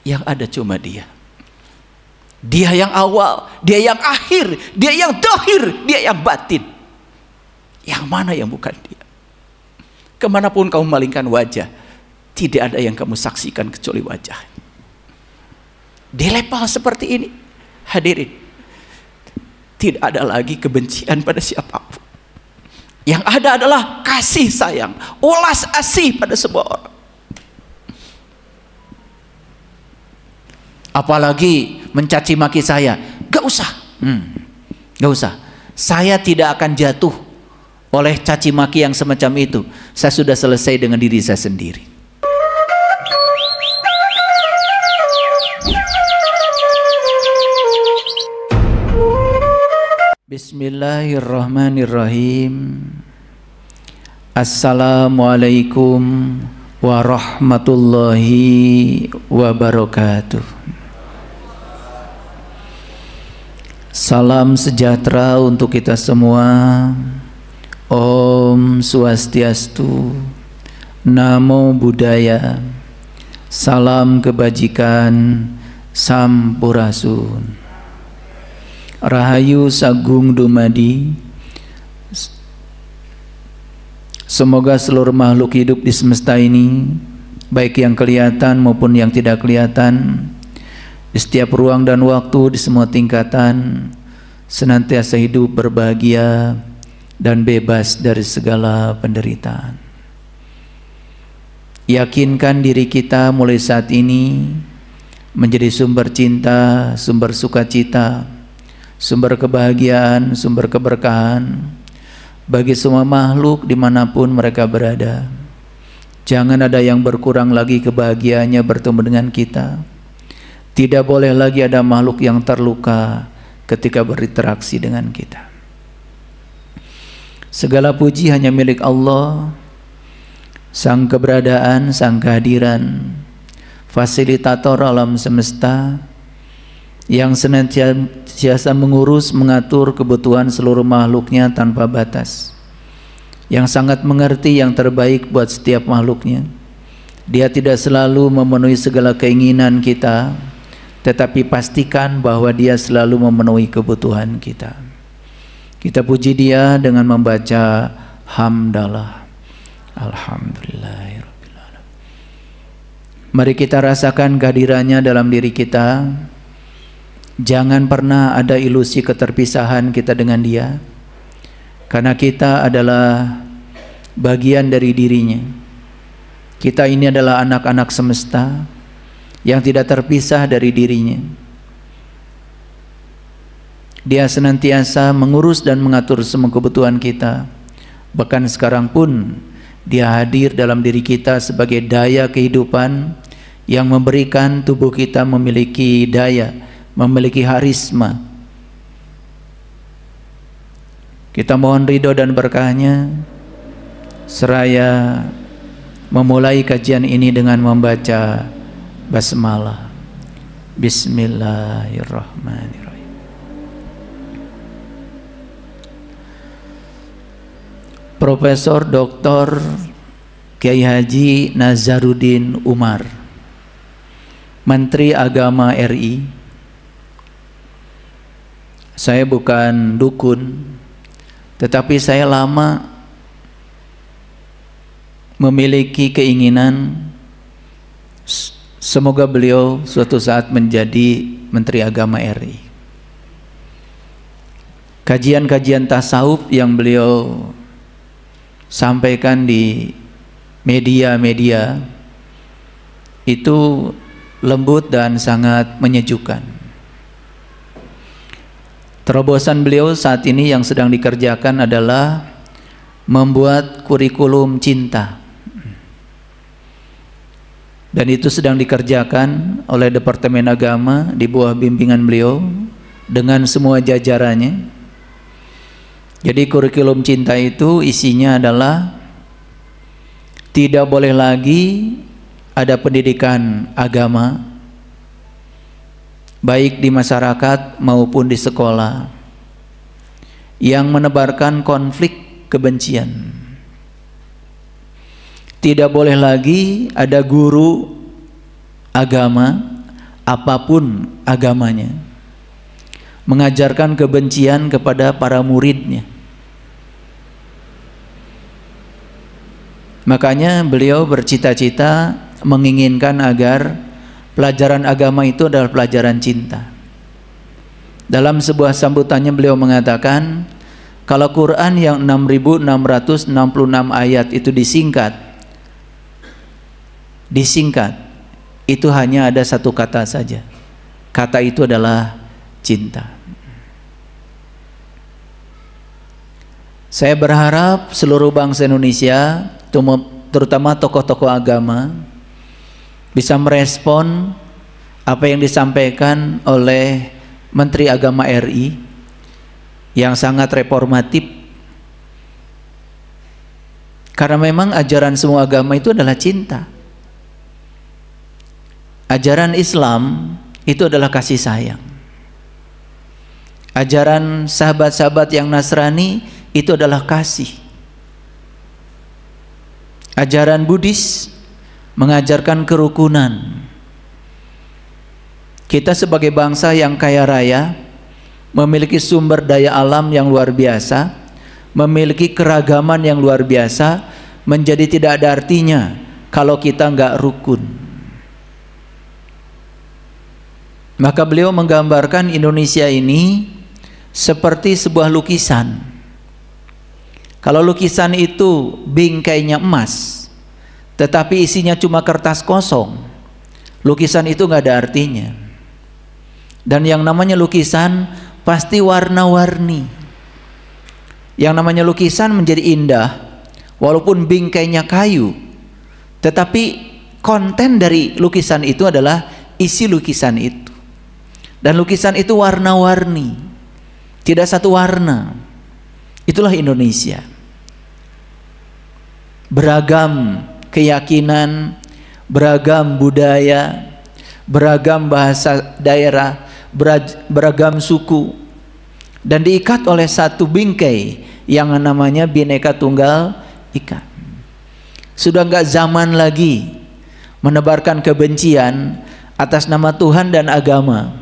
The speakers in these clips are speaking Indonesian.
Yang ada cuma Dia. Dia yang awal, Dia yang akhir, Dia yang zahir, Dia yang batin. Yang mana yang bukan Dia? Kemanapun kamu malingkan wajah, tidak ada yang kamu saksikan kecuali wajah. Di level seperti ini, hadirin, tidak ada lagi kebencian pada siapapun. Yang ada adalah kasih sayang, ulas asih pada semua orang. Apalagi mencaci maki saya, gak usah, gak usah. Saya tidak akan jatuh oleh caci maki yang semacam itu. Saya sudah selesai dengan diri saya sendiri. Bismillahirrahmanirrahim. Assalamualaikum warahmatullahi wabarakatuh. Salam sejahtera untuk kita semua. Om Swastiastu, Namo Buddhaya, salam kebajikan, Sampurasun. Rahayu Sagung Dumadi. Semoga seluruh makhluk hidup di semesta ini, baik yang kelihatan maupun yang tidak kelihatan, di setiap ruang dan waktu, di semua tingkatan, senantiasa hidup berbahagia dan bebas dari segala penderitaan. Yakinkan diri kita mulai saat ini menjadi sumber cinta, sumber sukacita, sumber kebahagiaan, sumber keberkahan bagi semua makhluk dimanapun mereka berada. Jangan ada yang berkurang lagi kebahagiaannya bertemu dengan kita. Tidak boleh lagi ada makhluk yang terluka ketika berinteraksi dengan kita. Segala puji hanya milik Allah, Sang keberadaan, Sang kehadiran, fasilitator alam semesta, yang senantiasa mengurus, mengatur kebutuhan seluruh makhluknya tanpa batas, yang sangat mengerti yang terbaik buat setiap makhluknya. Dia tidak selalu memenuhi segala keinginan kita, tetapi pastikan bahwa Dia selalu memenuhi kebutuhan kita. Kita puji Dia dengan membaca hamdalah. Alhamdulillahirabbil alamin. Mari kita rasakan kehadirannya dalam diri kita. Jangan pernah ada ilusi keterpisahan kita dengan Dia, karena kita adalah bagian dari dirinya. Kita ini adalah anak-anak semesta yang tidak terpisah dari dirinya. Dia senantiasa mengurus dan mengatur semua kebutuhan kita. Bahkan sekarang pun Dia hadir dalam diri kita sebagai daya kehidupan yang memberikan tubuh kita memiliki daya, memiliki harisma. Kita mohon ridho dan berkahnya, seraya memulai kajian ini dengan membaca basmalah. Bismillahirrahmanirrahim. Profesor Dr. Kiai Haji Nazaruddin Umar, Menteri Agama RI. Saya bukan dukun, tetapi saya lama memiliki keinginan semoga beliau suatu saat menjadi Menteri Agama RI. Kajian-kajian tasawuf yang beliau sampaikan di media-media itu lembut dan sangat menyejukkan. Terobosan beliau saat ini yang sedang dikerjakan adalah membuat kurikulum cinta. Dan itu sedang dikerjakan oleh Departemen Agama di bawah bimbingan beliau dengan semua jajarannya. Jadi kurikulum cinta itu isinya adalah tidak boleh lagi ada pendidikan agama baik di masyarakat maupun di sekolah yang menebarkan konflik kebencian. Tidak boleh lagi ada guru agama apapun agamanya, mengajarkan kebencian kepada para muridnya. Makanya beliau bercita-cita menginginkan agar pelajaran agama itu adalah pelajaran cinta. Dalam sebuah sambutannya beliau mengatakan, kalau Quran yang 6.666 ayat itu disingkat, itu hanya ada satu kata saja. Kata itu adalah cinta. Saya berharap seluruh bangsa Indonesia, terutama tokoh-tokoh agama, bisa merespon apa yang disampaikan oleh Menteri Agama RI yang sangat reformatif, karena memang ajaran semua agama itu adalah cinta. Ajaran Islam itu adalah kasih sayang. Ajaran sahabat-sahabat yang Nasrani itu adalah kasih. Ajaran Buddhis mengajarkan kerukunan. Kita sebagai bangsa yang kaya raya, memiliki sumber daya alam yang luar biasa, memiliki keragaman yang luar biasa, menjadi tidak ada artinya kalau kita nggak rukun. Maka beliau menggambarkan Indonesia ini seperti sebuah lukisan. Kalau lukisan itu bingkainya emas, tetapi isinya cuma kertas kosong, lukisan itu nggak ada artinya. Dan yang namanya lukisan pasti warna-warni. Yang namanya lukisan menjadi indah walaupun bingkainya kayu, tetapi konten dari lukisan itu adalah isi lukisan itu. Dan lukisan itu warna-warni, tidak satu warna. Itulah Indonesia. Beragam keyakinan, beragam budaya, beragam bahasa daerah, beragam suku, dan diikat oleh satu bingkai yang namanya Bhinneka Tunggal Ika. Sudah enggak zaman lagi menebarkan kebencian atas nama Tuhan dan agama,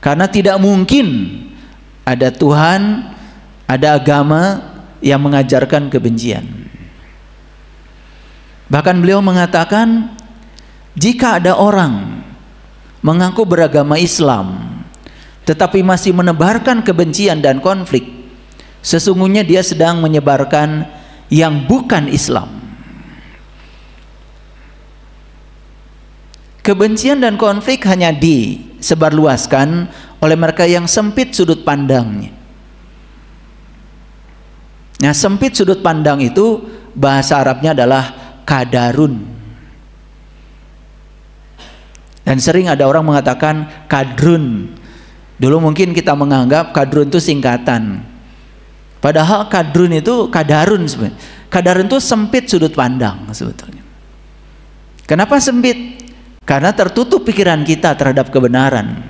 karena tidak mungkin ada Tuhan, ada agama yang mengajarkan kebencian. Bahkan beliau mengatakan, jika ada orang mengaku beragama Islam tetapi masih menebarkan kebencian dan konflik, sesungguhnya dia sedang menyebarkan yang bukan Islam. Kebencian dan konflik hanya disebarluaskan oleh mereka yang sempit sudut pandangnya. Nah, sempit sudut pandang itu bahasa Arabnya adalah kadarun. Dan sering ada orang mengatakan kadrun. Dulu mungkin kita menganggap kadrun itu singkatan, padahal kadrun itu kadarun sebenarnya. Kadarun itu sempit sudut pandang sebetulnya. Kenapa sempit? Karena tertutup pikiran kita terhadap kebenaran,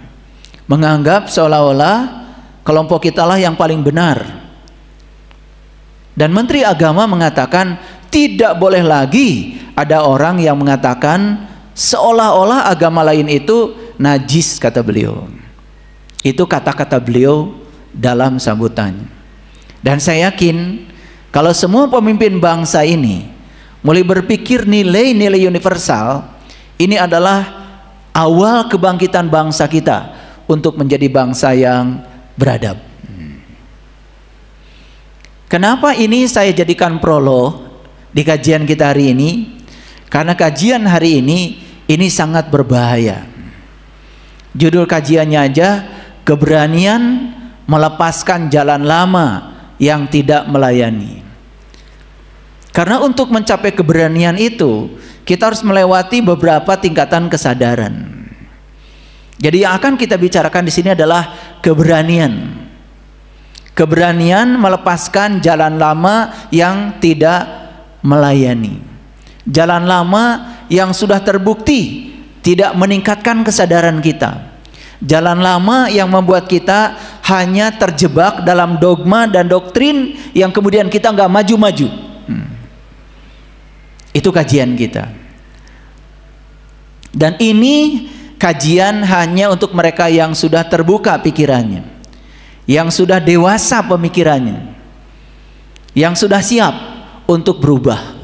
menganggap seolah-olah kelompok kita lah yang paling benar. Dan Menteri Agama mengatakan tidak boleh lagi ada orang yang mengatakan seolah-olah agama lain itu najis, kata beliau. Itu kata-kata beliau dalam sambutannya. Dan saya yakin kalau semua pemimpin bangsa ini mulai berpikir nilai-nilai universal, ini adalah awal kebangkitan bangsa kita untuk menjadi bangsa yang beradab. Kenapa ini saya jadikan prolog di kajian kita hari ini? Karena kajian hari ini sangat berbahaya. Judul kajiannya aja, keberanian melepaskan jalan lama yang tidak melayani. Karena untuk mencapai keberanian itu, kita harus melewati beberapa tingkatan kesadaran. Jadi yang akan kita bicarakan di sini adalah keberanian. Keberanian melepaskan jalan lama yang tidak melayani. Jalan lama yang sudah terbukti tidak meningkatkan kesadaran kita. Jalan lama yang membuat kita hanya terjebak dalam dogma dan doktrin yang kemudian kita nggak maju-maju. Itu kajian kita. Dan ini kajian hanya untuk mereka yang sudah terbuka pikirannya, yang sudah dewasa pemikirannya, yang sudah siap untuk berubah.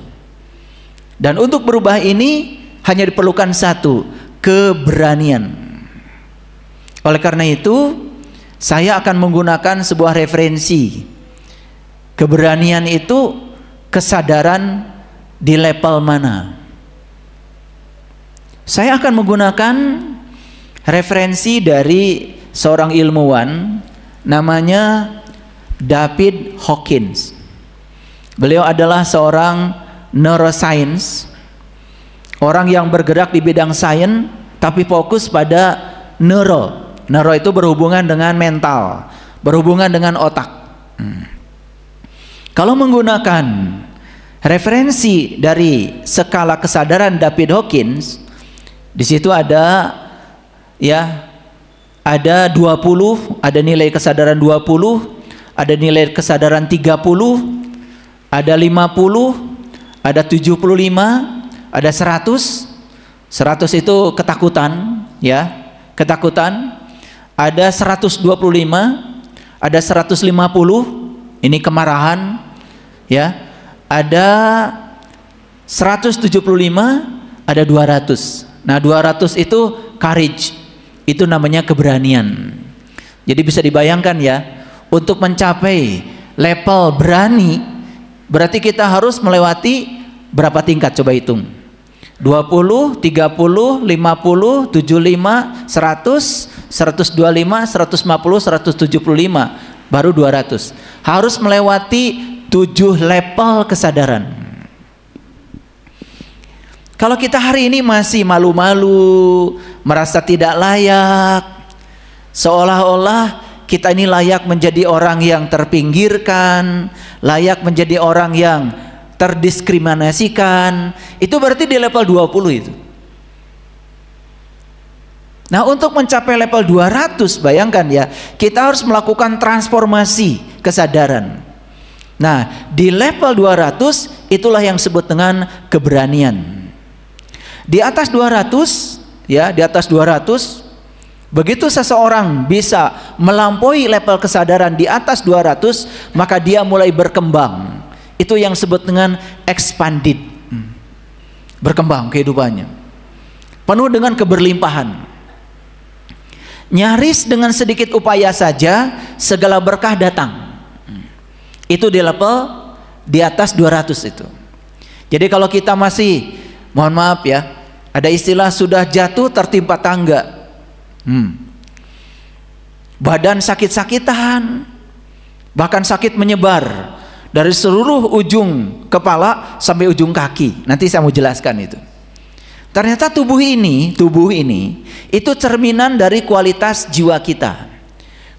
Dan untuk berubah ini hanya diperlukan satu, keberanian. Oleh karena itu, saya akan menggunakan sebuah referensi. Keberanian itu kesadaran di level mana? Saya akan menggunakan referensi dari seorang ilmuwan namanya David Hawkins. Beliau adalah seorang neuroscience, orang yang bergerak di bidang sains tapi fokus pada neuro. Neuro itu berhubungan dengan mental, berhubungan dengan otak. Kalau menggunakan referensi dari skala kesadaran David Hawkins, di situ ada ya, ada 20, ada nilai kesadaran 20, ada nilai kesadaran 30, ada 50, ada 75, ada 100. 100 itu ketakutan, ya, ketakutan. Ada 125, ada 150, ini kemarahan, ya. Ada 175, ada 200. Nah, 200 itu courage. Itu namanya keberanian. Jadi bisa dibayangkan ya, untuk mencapai level berani berarti kita harus melewati berapa tingkat, coba hitung. 20, 30, 50, 75, 100, 125, 150, 175, baru 200. Harus melewati 7 level kesadaran. Kalau kita hari ini masih malu-malu, merasa tidak layak, seolah-olah kita ini layak menjadi orang yang terpinggirkan, layak menjadi orang yang terdiskriminasikan, itu berarti di level 20 itu. Nah, untuk mencapai level 200, bayangkan ya, kita harus melakukan transformasi kesadaran. Nah, di level 200 itulah yang disebut dengan keberanian. Di atas 200, ya, di atas 200, begitu seseorang bisa melampaui level kesadaran di atas 200, maka dia mulai berkembang. Itu yang disebut dengan expanded. Berkembang kehidupannya, penuh dengan keberlimpahan. Nyaris dengan sedikit upaya saja segala berkah datang. Itu di level di atas 200 itu. Jadi kalau kita masih, mohon maaf ya, ada istilah sudah jatuh tertimpa tangga, badan sakit-sakitan, bahkan sakit menyebar dari seluruh ujung kepala sampai ujung kaki. Nanti saya mau jelaskan itu. Ternyata tubuh ini itu cerminan dari kualitas jiwa kita.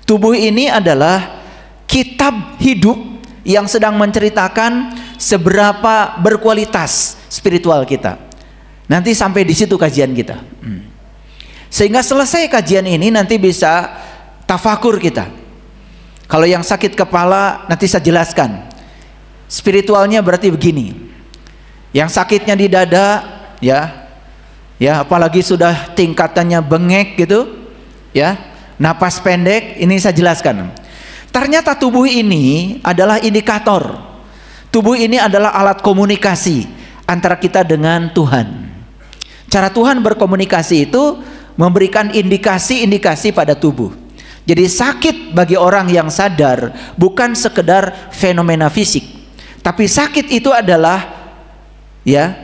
Tubuh ini adalah kitab hidup yang sedang menceritakan seberapa berkualitas spiritual kita. Nanti sampai di situ kajian kita. Sehingga selesai kajian ini nanti bisa tafakur kita. Kalau yang sakit kepala nanti saya jelaskan. Spiritualnya berarti begini. Yang sakitnya di dada, ya, apalagi sudah tingkatannya bengek gitu, ya, napas pendek, ini saya jelaskan. Ternyata tubuh ini adalah indikator. Tubuh ini adalah alat komunikasi antara kita dengan Tuhan. Cara Tuhan berkomunikasi itu memberikan indikasi-indikasi pada tubuh. Jadi sakit bagi orang yang sadar bukan sekedar fenomena fisik, tapi sakit itu adalah ya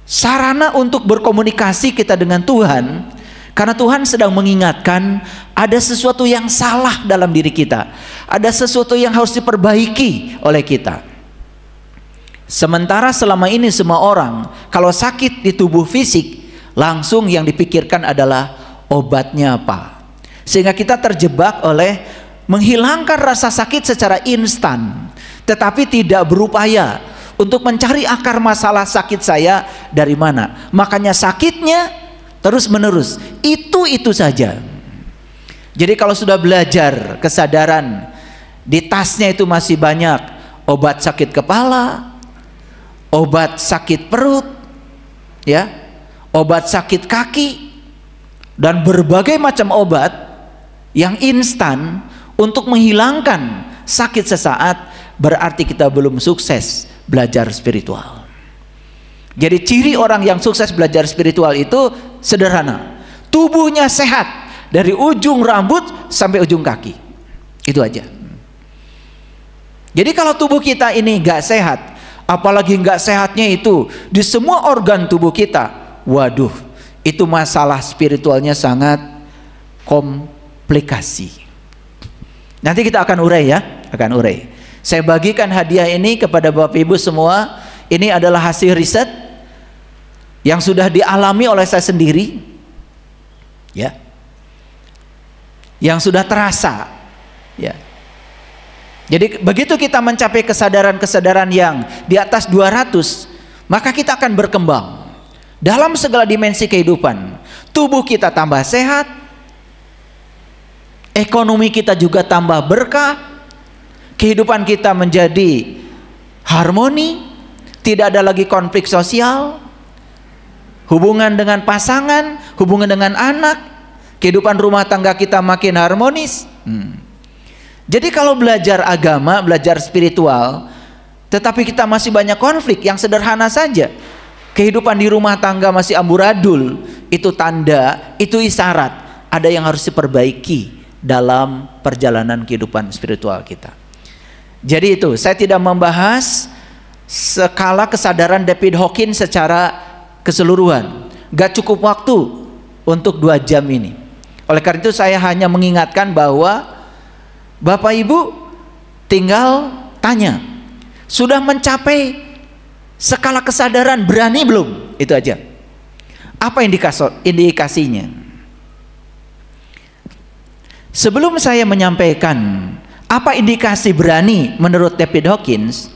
sarana untuk berkomunikasi kita dengan Tuhan, karena Tuhan sedang mengingatkan ada sesuatu yang salah dalam diri kita, ada sesuatu yang harus diperbaiki oleh kita. Sementara selama ini semua orang kalau sakit di tubuh fisik langsung yang dipikirkan adalah obatnya apa, sehingga kita terjebak oleh menghilangkan rasa sakit secara instan, tetapi tidak berupaya untuk mencari akar masalah sakit saya dari mana. Makanya sakitnya terus menerus itu saja. Jadi kalau sudah belajar kesadaran, di tasnya itu masih banyak obat sakit kepala, obat sakit perut, ya, obat sakit kaki, dan berbagai macam obat yang instan untuk menghilangkan sakit sesaat, berarti kita belum sukses belajar spiritual. Jadi ciri orang yang sukses belajar spiritual itu sederhana, tubuhnya sehat dari ujung rambut sampai ujung kaki, itu aja. Jadi kalau tubuh kita ini nggak sehat, apalagi nggak sehatnya itu di semua organ tubuh kita, waduh, itu masalah spiritualnya sangat komplikasi. Nanti kita akan urai ya, akan urai. Saya bagikan hadiah ini kepada Bapak Ibu semua. Ini adalah hasil riset yang sudah dialami oleh saya sendiri, ya, yang sudah terasa, ya. Jadi begitu kita mencapai kesadaran-kesadaran yang di atas 200, maka kita akan berkembang dalam segala dimensi kehidupan. Tubuh kita tambah sehat, ekonomi kita juga tambah berkah, kehidupan kita menjadi harmoni, tidak ada lagi konflik sosial, hubungan dengan pasangan, hubungan dengan anak, kehidupan rumah tangga kita makin harmonis. Jadi kalau belajar agama, belajar spiritual, tetapi kita masih banyak konflik yang sederhana saja, kehidupan di rumah tangga masih amburadul, itu tanda, itu isyarat ada yang harus diperbaiki dalam perjalanan kehidupan spiritual kita. Jadi itu, saya tidak membahas skala kesadaran David Hawkins secara keseluruhan, gak cukup waktu untuk 2 jam ini. Oleh karena itu saya hanya mengingatkan bahwa Bapak Ibu tinggal tanya, sudah mencapai skala kesadaran berani belum? Itu aja. Apa indikasinya? Sebelum saya menyampaikan apa indikasi berani menurut David Hawkins,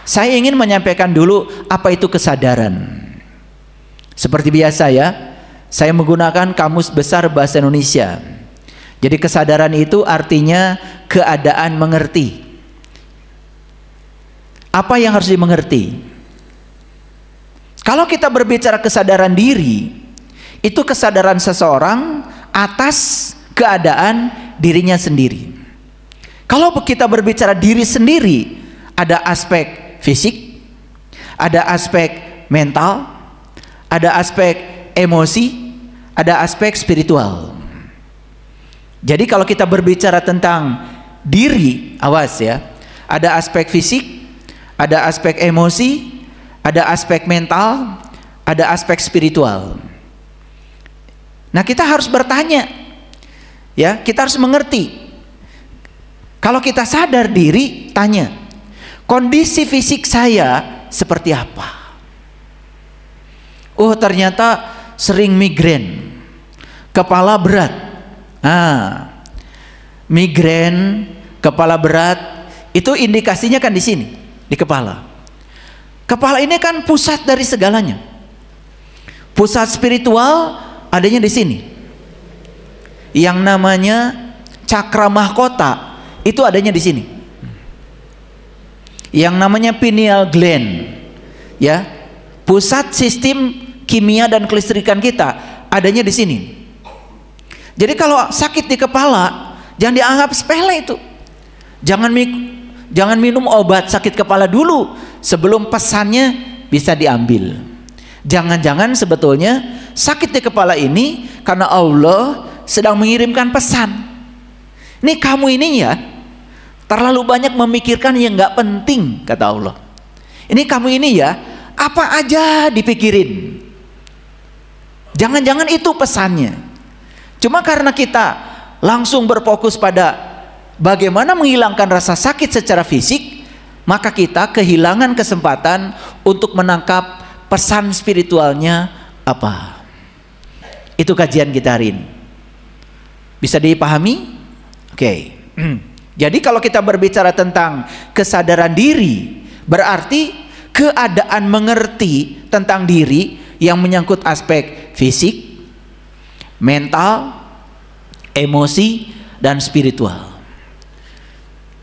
saya ingin menyampaikan dulu apa itu kesadaran. Seperti biasa ya, saya menggunakan Kamus Besar Bahasa Indonesia. Jadi kesadaran itu artinya keadaan mengerti. Apa yang harus dimengerti? Kalau kita berbicara kesadaran diri, itu kesadaran seseorang atas keadaan dirinya sendiri. Kalau kita berbicara diri sendiri, ada aspek fisik, ada aspek mental, ada aspek emosi, ada aspek spiritual. Jadi kalau kita berbicara tentang diri, awas ya, ada aspek fisik, ada aspek emosi, ada aspek mental, ada aspek spiritual. Nah, kita harus bertanya, ya, kita harus mengerti. Kalau kita sadar diri, tanya, kondisi fisik saya seperti apa? Oh, ternyata sering migrain, kepala berat. Migrain, kepala berat, itu indikasinya kan di sini, di kepala. Kepala ini kan pusat dari segalanya. Pusat spiritual adanya di sini. Yang namanya cakra mahkota itu adanya di sini. Yang namanya pineal gland, ya, pusat sistem kimia dan kelistrikan kita adanya di sini. Jadi kalau sakit di kepala, jangan dianggap sepele itu. Jangan minum obat sakit kepala dulu sebelum pesannya bisa diambil. Jangan-jangan sebetulnya sakit di kepala ini karena Allah sedang mengirimkan pesan. Ini kamu ini ya terlalu banyak memikirkan yang nggak penting, kata Allah. Ini kamu ini ya apa aja dipikirin. Jangan-jangan itu pesannya. Cuma karena kita langsung berfokus pada bagaimana menghilangkan rasa sakit secara fisik, maka kita kehilangan kesempatan untuk menangkap pesan spiritualnya apa. Itu kajian kita hari ini. Bisa dipahami? Oke. Jadi kalau kita berbicara tentang kesadaran diri, berarti keadaan mengerti tentang diri yang menyangkut aspek fisik, mental, emosi, dan spiritual.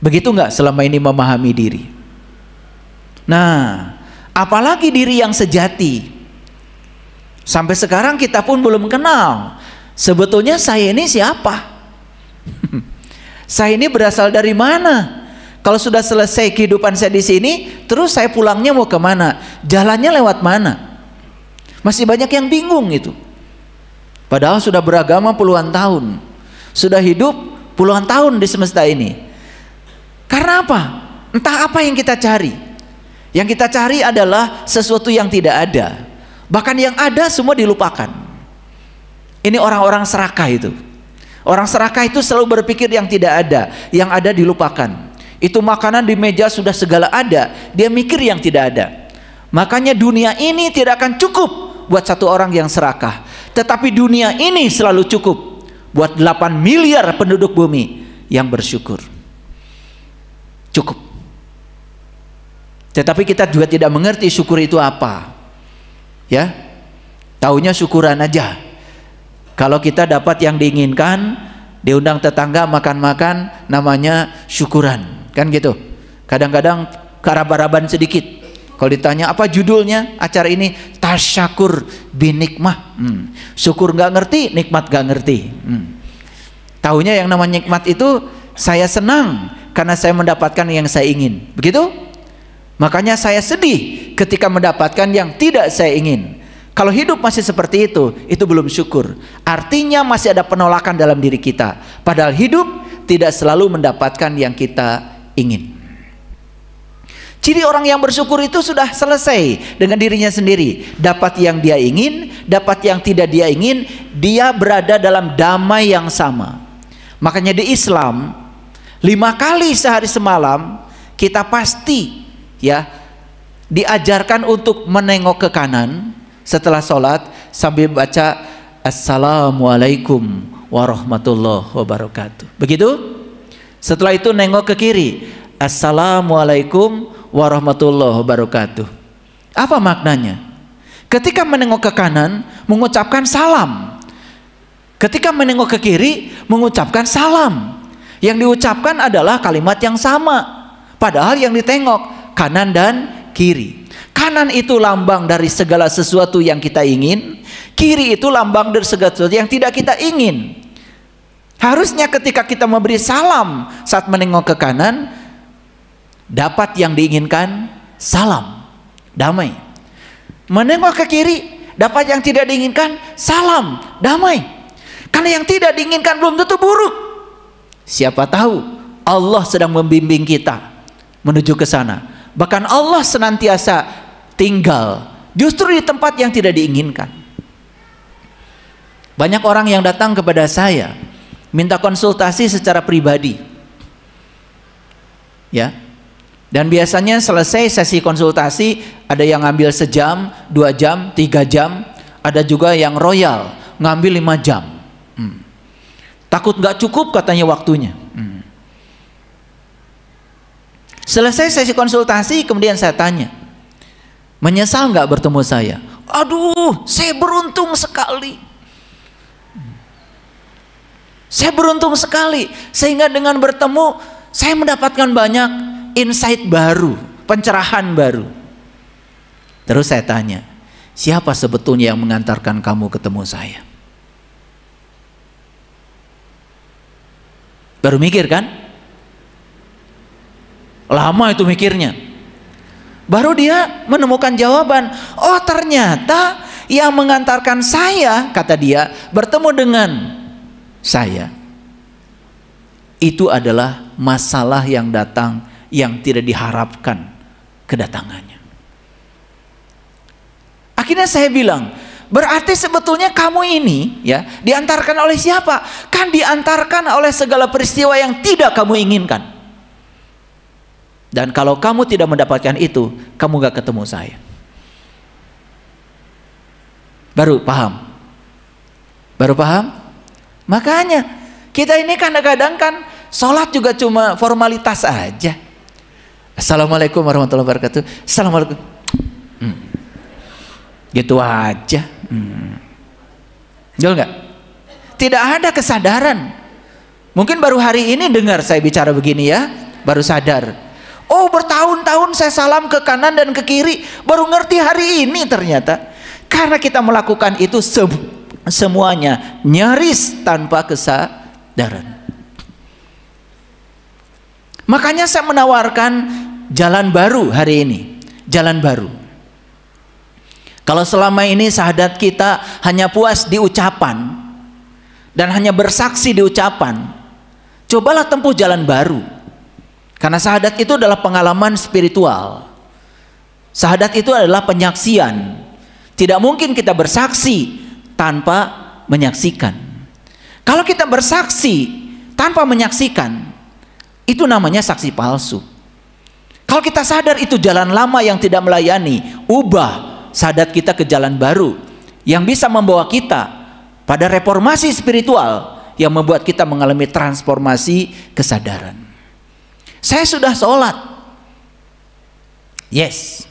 Begitu nggak selama ini memahami diri? Nah, apalagi diri yang sejati. Sampai sekarang kita pun belum kenal Sebetulnya saya ini siapa? Saya ini berasal dari mana? Kalau sudah selesai kehidupan saya di sini, terus saya pulangnya mau kemana? Jalannya lewat mana? Masih banyak yang bingung itu. Padahal sudah beragama puluhan tahun, sudah hidup puluhan tahun di semesta ini. Karena apa? Entah apa yang kita cari. Yang kita cari adalah sesuatu yang tidak ada. Bahkan yang ada semua dilupakan. Ini orang-orang serakah itu. Orang serakah itu selalu berpikir yang tidak ada, yang ada dilupakan. Itu makanan di meja sudah segala ada, dia mikir yang tidak ada. Makanya dunia ini tidak akan cukup buat satu orang yang serakah. Tetapi dunia ini selalu cukup buat 8 miliar penduduk bumi yang bersyukur. Cukup. Tetapi kita juga tidak mengerti syukur itu apa. Ya, taunya syukuran aja. Kalau kita dapat yang diinginkan, diundang tetangga makan-makan, namanya syukuran, kan gitu. Kadang-kadang karab-karaban sedikit. Kalau ditanya apa judulnya acara ini, tasyakur binikmah. Syukur nggak ngerti, nikmat nggak ngerti. Taunya yang namanya nikmat itu, saya senang karena saya mendapatkan yang saya ingin. Begitu? Makanya saya sedih ketika mendapatkan yang tidak saya ingin. Kalau hidup masih seperti itu belum syukur. Artinya masih ada penolakan dalam diri kita. Padahal hidup tidak selalu mendapatkan yang kita ingin. Ciri orang yang bersyukur itu sudah selesai dengan dirinya sendiri. Dapat yang dia ingin, dapat yang tidak dia ingin, dia berada dalam damai yang sama. Makanya di Islam 5 kali sehari semalam kita pasti ya diajarkan untuk menengok ke kanan setelah sholat sambil baca Assalamualaikum warahmatullahi wabarakatuh. Begitu? Setelah itu nengok ke kiri, Assalamualaikum warahmatullahi wabarakatuh. Apa maknanya? Ketika menengok ke kanan mengucapkan salam, ketika menengok ke kiri mengucapkan salam. Yang diucapkan adalah kalimat yang sama, padahal yang ditengok kanan dan kiri. Kanan itu lambang dari segala sesuatu yang kita ingin, kiri itu lambang dari segala sesuatu yang tidak kita ingin. Harusnya ketika kita memberi salam saat menengok ke kanan, dapat yang diinginkan, salam, damai. Menengok ke kiri, dapat yang tidak diinginkan, salam, damai. Karena yang tidak diinginkan belum tentu buruk. Siapa tahu Allah sedang membimbing kita menuju ke sana. Bahkan Allah senantiasa tinggal justru di tempat yang tidak diinginkan. Banyak orang yang datang kepada saya minta konsultasi secara pribadi, ya. Dan biasanya selesai sesi konsultasi ada yang ngambil sejam, 2 jam, 3 jam, ada juga yang royal ngambil 5 jam. Takut nggak cukup katanya waktunya. Selesai sesi konsultasi kemudian saya tanya, menyesal nggak bertemu saya? Aduh, saya beruntung sekali. Saya beruntung sekali sehingga dengan bertemu saya mendapatkan banyak insight baru, pencerahan baru. Terus saya tanya, siapa sebetulnya yang mengantarkan kamu ketemu saya? Baru mikir kan? Lama itu mikirnya. Baru dia menemukan jawaban. Oh, ternyata yang mengantarkan saya, kata dia, bertemu dengan saya, itu adalah masalah yang datang yang tidak diharapkan kedatangannya. Akhirnya saya bilang, berarti sebetulnya kamu ini ya diantarkan oleh siapa? Kan diantarkan oleh segala peristiwa yang tidak kamu inginkan. Dan kalau kamu tidak mendapatkan itu, kamu gak ketemu saya. Baru paham? Baru paham? Makanya kita ini kadang-kadang kan sholat juga cuma formalitas aja. Assalamualaikum warahmatullahi wabarakatuh. Assalamualaikum. Gitu aja. Betul nggak? Tidak ada kesadaran. Mungkin baru hari ini dengar saya bicara begini ya, baru sadar. Oh, bertahun-tahun saya salam ke kanan dan ke kiri, baru ngerti hari ini ternyata. Karena kita melakukan itu semuanya nyaris tanpa kesadaran. Makanya saya menawarkan jalan baru hari ini, jalan baru. Kalau selama ini syahadat kita hanya puas di ucapan dan hanya bersaksi di ucapan, cobalah tempuh jalan baru. Karena syahadat itu adalah pengalaman spiritual. Syahadat itu adalah penyaksian. Tidak mungkin kita bersaksi tanpa menyaksikan. Kalau kita bersaksi tanpa menyaksikan, itu namanya saksi palsu. Kalau kita sadar itu jalan lama yang tidak melayani, ubah syahadat kita ke jalan baru yang bisa membawa kita pada reformasi spiritual yang membuat kita mengalami transformasi kesadaran. Saya sudah sholat, yes,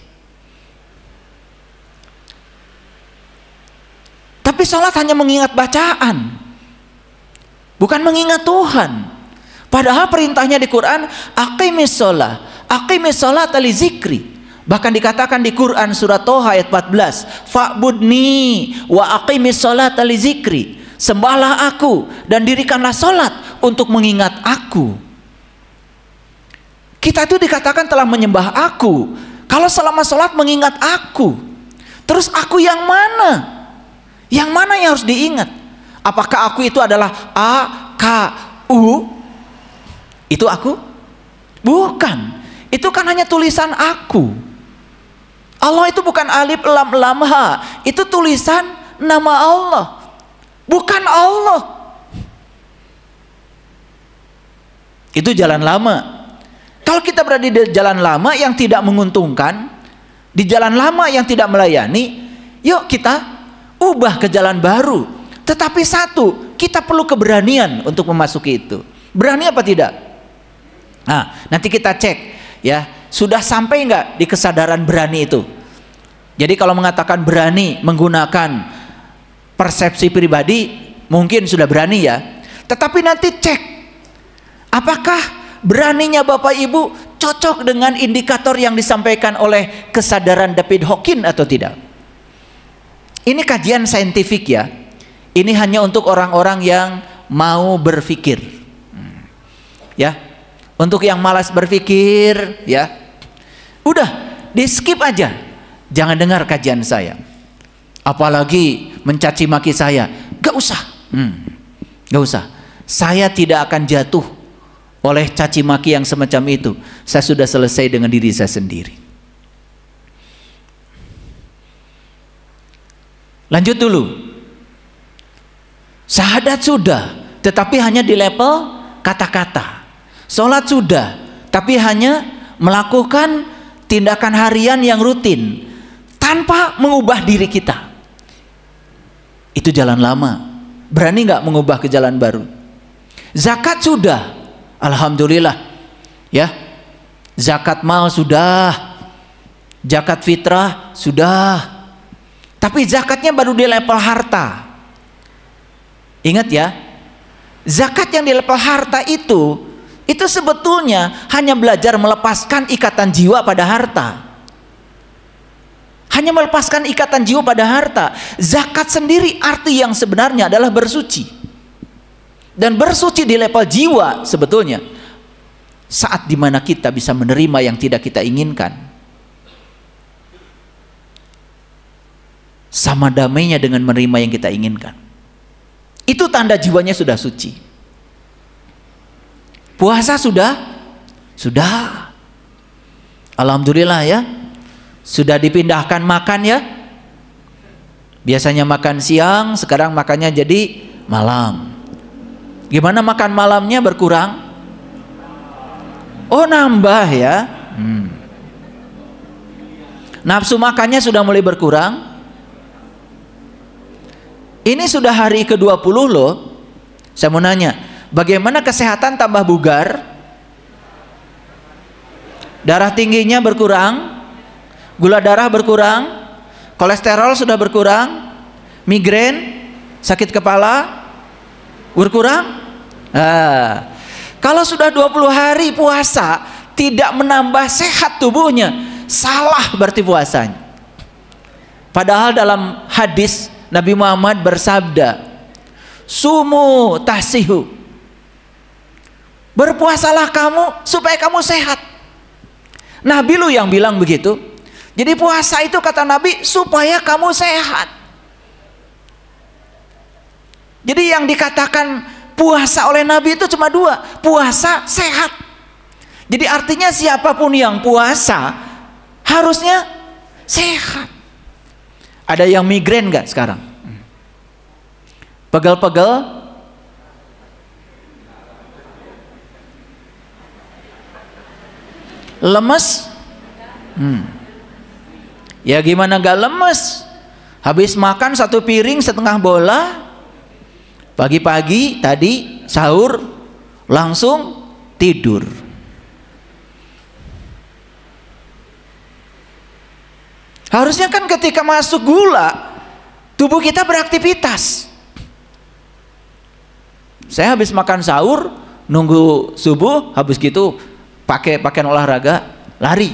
tapi sholat hanya mengingat bacaan, bukan mengingat Tuhan. Padahal perintahnya di Quran, aqimis sholat li zikri. Bahkan dikatakan di Quran surat Toha ayat 14, fa'budni wa aqimis sholat li zikri. Sembahlah aku dan dirikanlah sholat untuk mengingat aku. Kita itu dikatakan telah menyembah aku kalau selama sholat mengingat aku. Terus aku yang mana? Yang mana yang harus diingat? Apakah aku itu adalah A, K, U? Itu aku? Bukan. Itu kan hanya tulisan aku. Allah itu bukan alif lam lam ha. Itu tulisan nama Allah, bukan Allah. Itu jalan lama. Kalau kita berada di jalan lama yang tidak menguntungkan, di jalan lama yang tidak melayani, yuk kita ubah ke jalan baru. Tetapi satu, kita perlu keberanian untuk memasuki itu. Berani apa tidak? Nah, nanti kita cek ya, sudah sampai nggak di kesadaran berani itu. Jadi kalau mengatakan berani menggunakan persepsi pribadi, mungkin sudah berani ya. Tetapi nanti cek, apakah beraninya Bapak Ibu cocok dengan indikator yang disampaikan oleh kesadaran David Hawkins atau tidak? Ini kajian saintifik ya. Ini hanya untuk orang-orang yang mau berpikir. Ya. Untuk yang malas berpikir, ya. Udah, di skip aja. Jangan dengar kajian saya. Apalagi mencaci maki saya. Gak usah. Gak usah. Saya tidak akan jatuh oleh caci maki yang semacam itu. Saya sudah selesai dengan diri saya sendiri. Lanjut dulu. Syahadat sudah, tetapi hanya di level kata-kata. Sholat sudah, tapi hanya melakukan tindakan harian yang rutin tanpa mengubah diri kita. Itu jalan lama. Berani nggak mengubah ke jalan baru? Zakat sudah, alhamdulillah, ya. Zakat mal sudah, zakat fitrah sudah, tapi zakatnya baru di level harta. Ingat ya, zakat yang di level harta itu sebetulnya hanya belajar melepaskan ikatan jiwa pada harta. Hanya melepaskan ikatan jiwa pada harta. Zakat sendiri arti yang sebenarnya adalah bersuci. Dan bersuci di level jiwa sebetulnya saat dimana kita bisa menerima yang tidak kita inginkan. Sama damainya dengan menerima yang kita inginkan. Itu tanda jiwanya sudah suci. Puasa sudah? Sudah. Alhamdulillah ya. Sudah dipindahkan makan ya. Biasanya makan siang, sekarang makannya jadi malam. Gimana makan malamnya berkurang? Oh, nambah ya. Nafsu makannya sudah mulai berkurang. Ini sudah hari ke-20 loh. Saya mau nanya, bagaimana kesehatan tambah bugar? Darah tingginya berkurang, gula darah berkurang, kolesterol sudah berkurang, migrain, sakit kepala berkurang. Kalau sudah 20 hari puasa tidak menambah sehat tubuhnya, salah berarti puasanya. Padahal dalam hadis Nabi Muhammad bersabda, sumu tahsihu, berpuasalah kamu supaya kamu sehat. Nabi lu yang bilang begitu. Jadi puasa itu kata Nabi supaya kamu sehat. Jadi yang dikatakan puasa oleh Nabi itu cuma dua, puasa sehat. Jadi artinya siapapun yang puasa harusnya sehat. Ada yang migrain nggak sekarang? Pegel-pegel? Lemes? Ya gimana nggak lemes? Habis makan 1 piring setengah bola, pagi-pagi tadi sahur langsung tidur. Harusnya kan ketika masuk gula, tubuh kita beraktivitas. Saya habis makan sahur, nunggu subuh, habis gitu pakai pakaian olahraga, lari.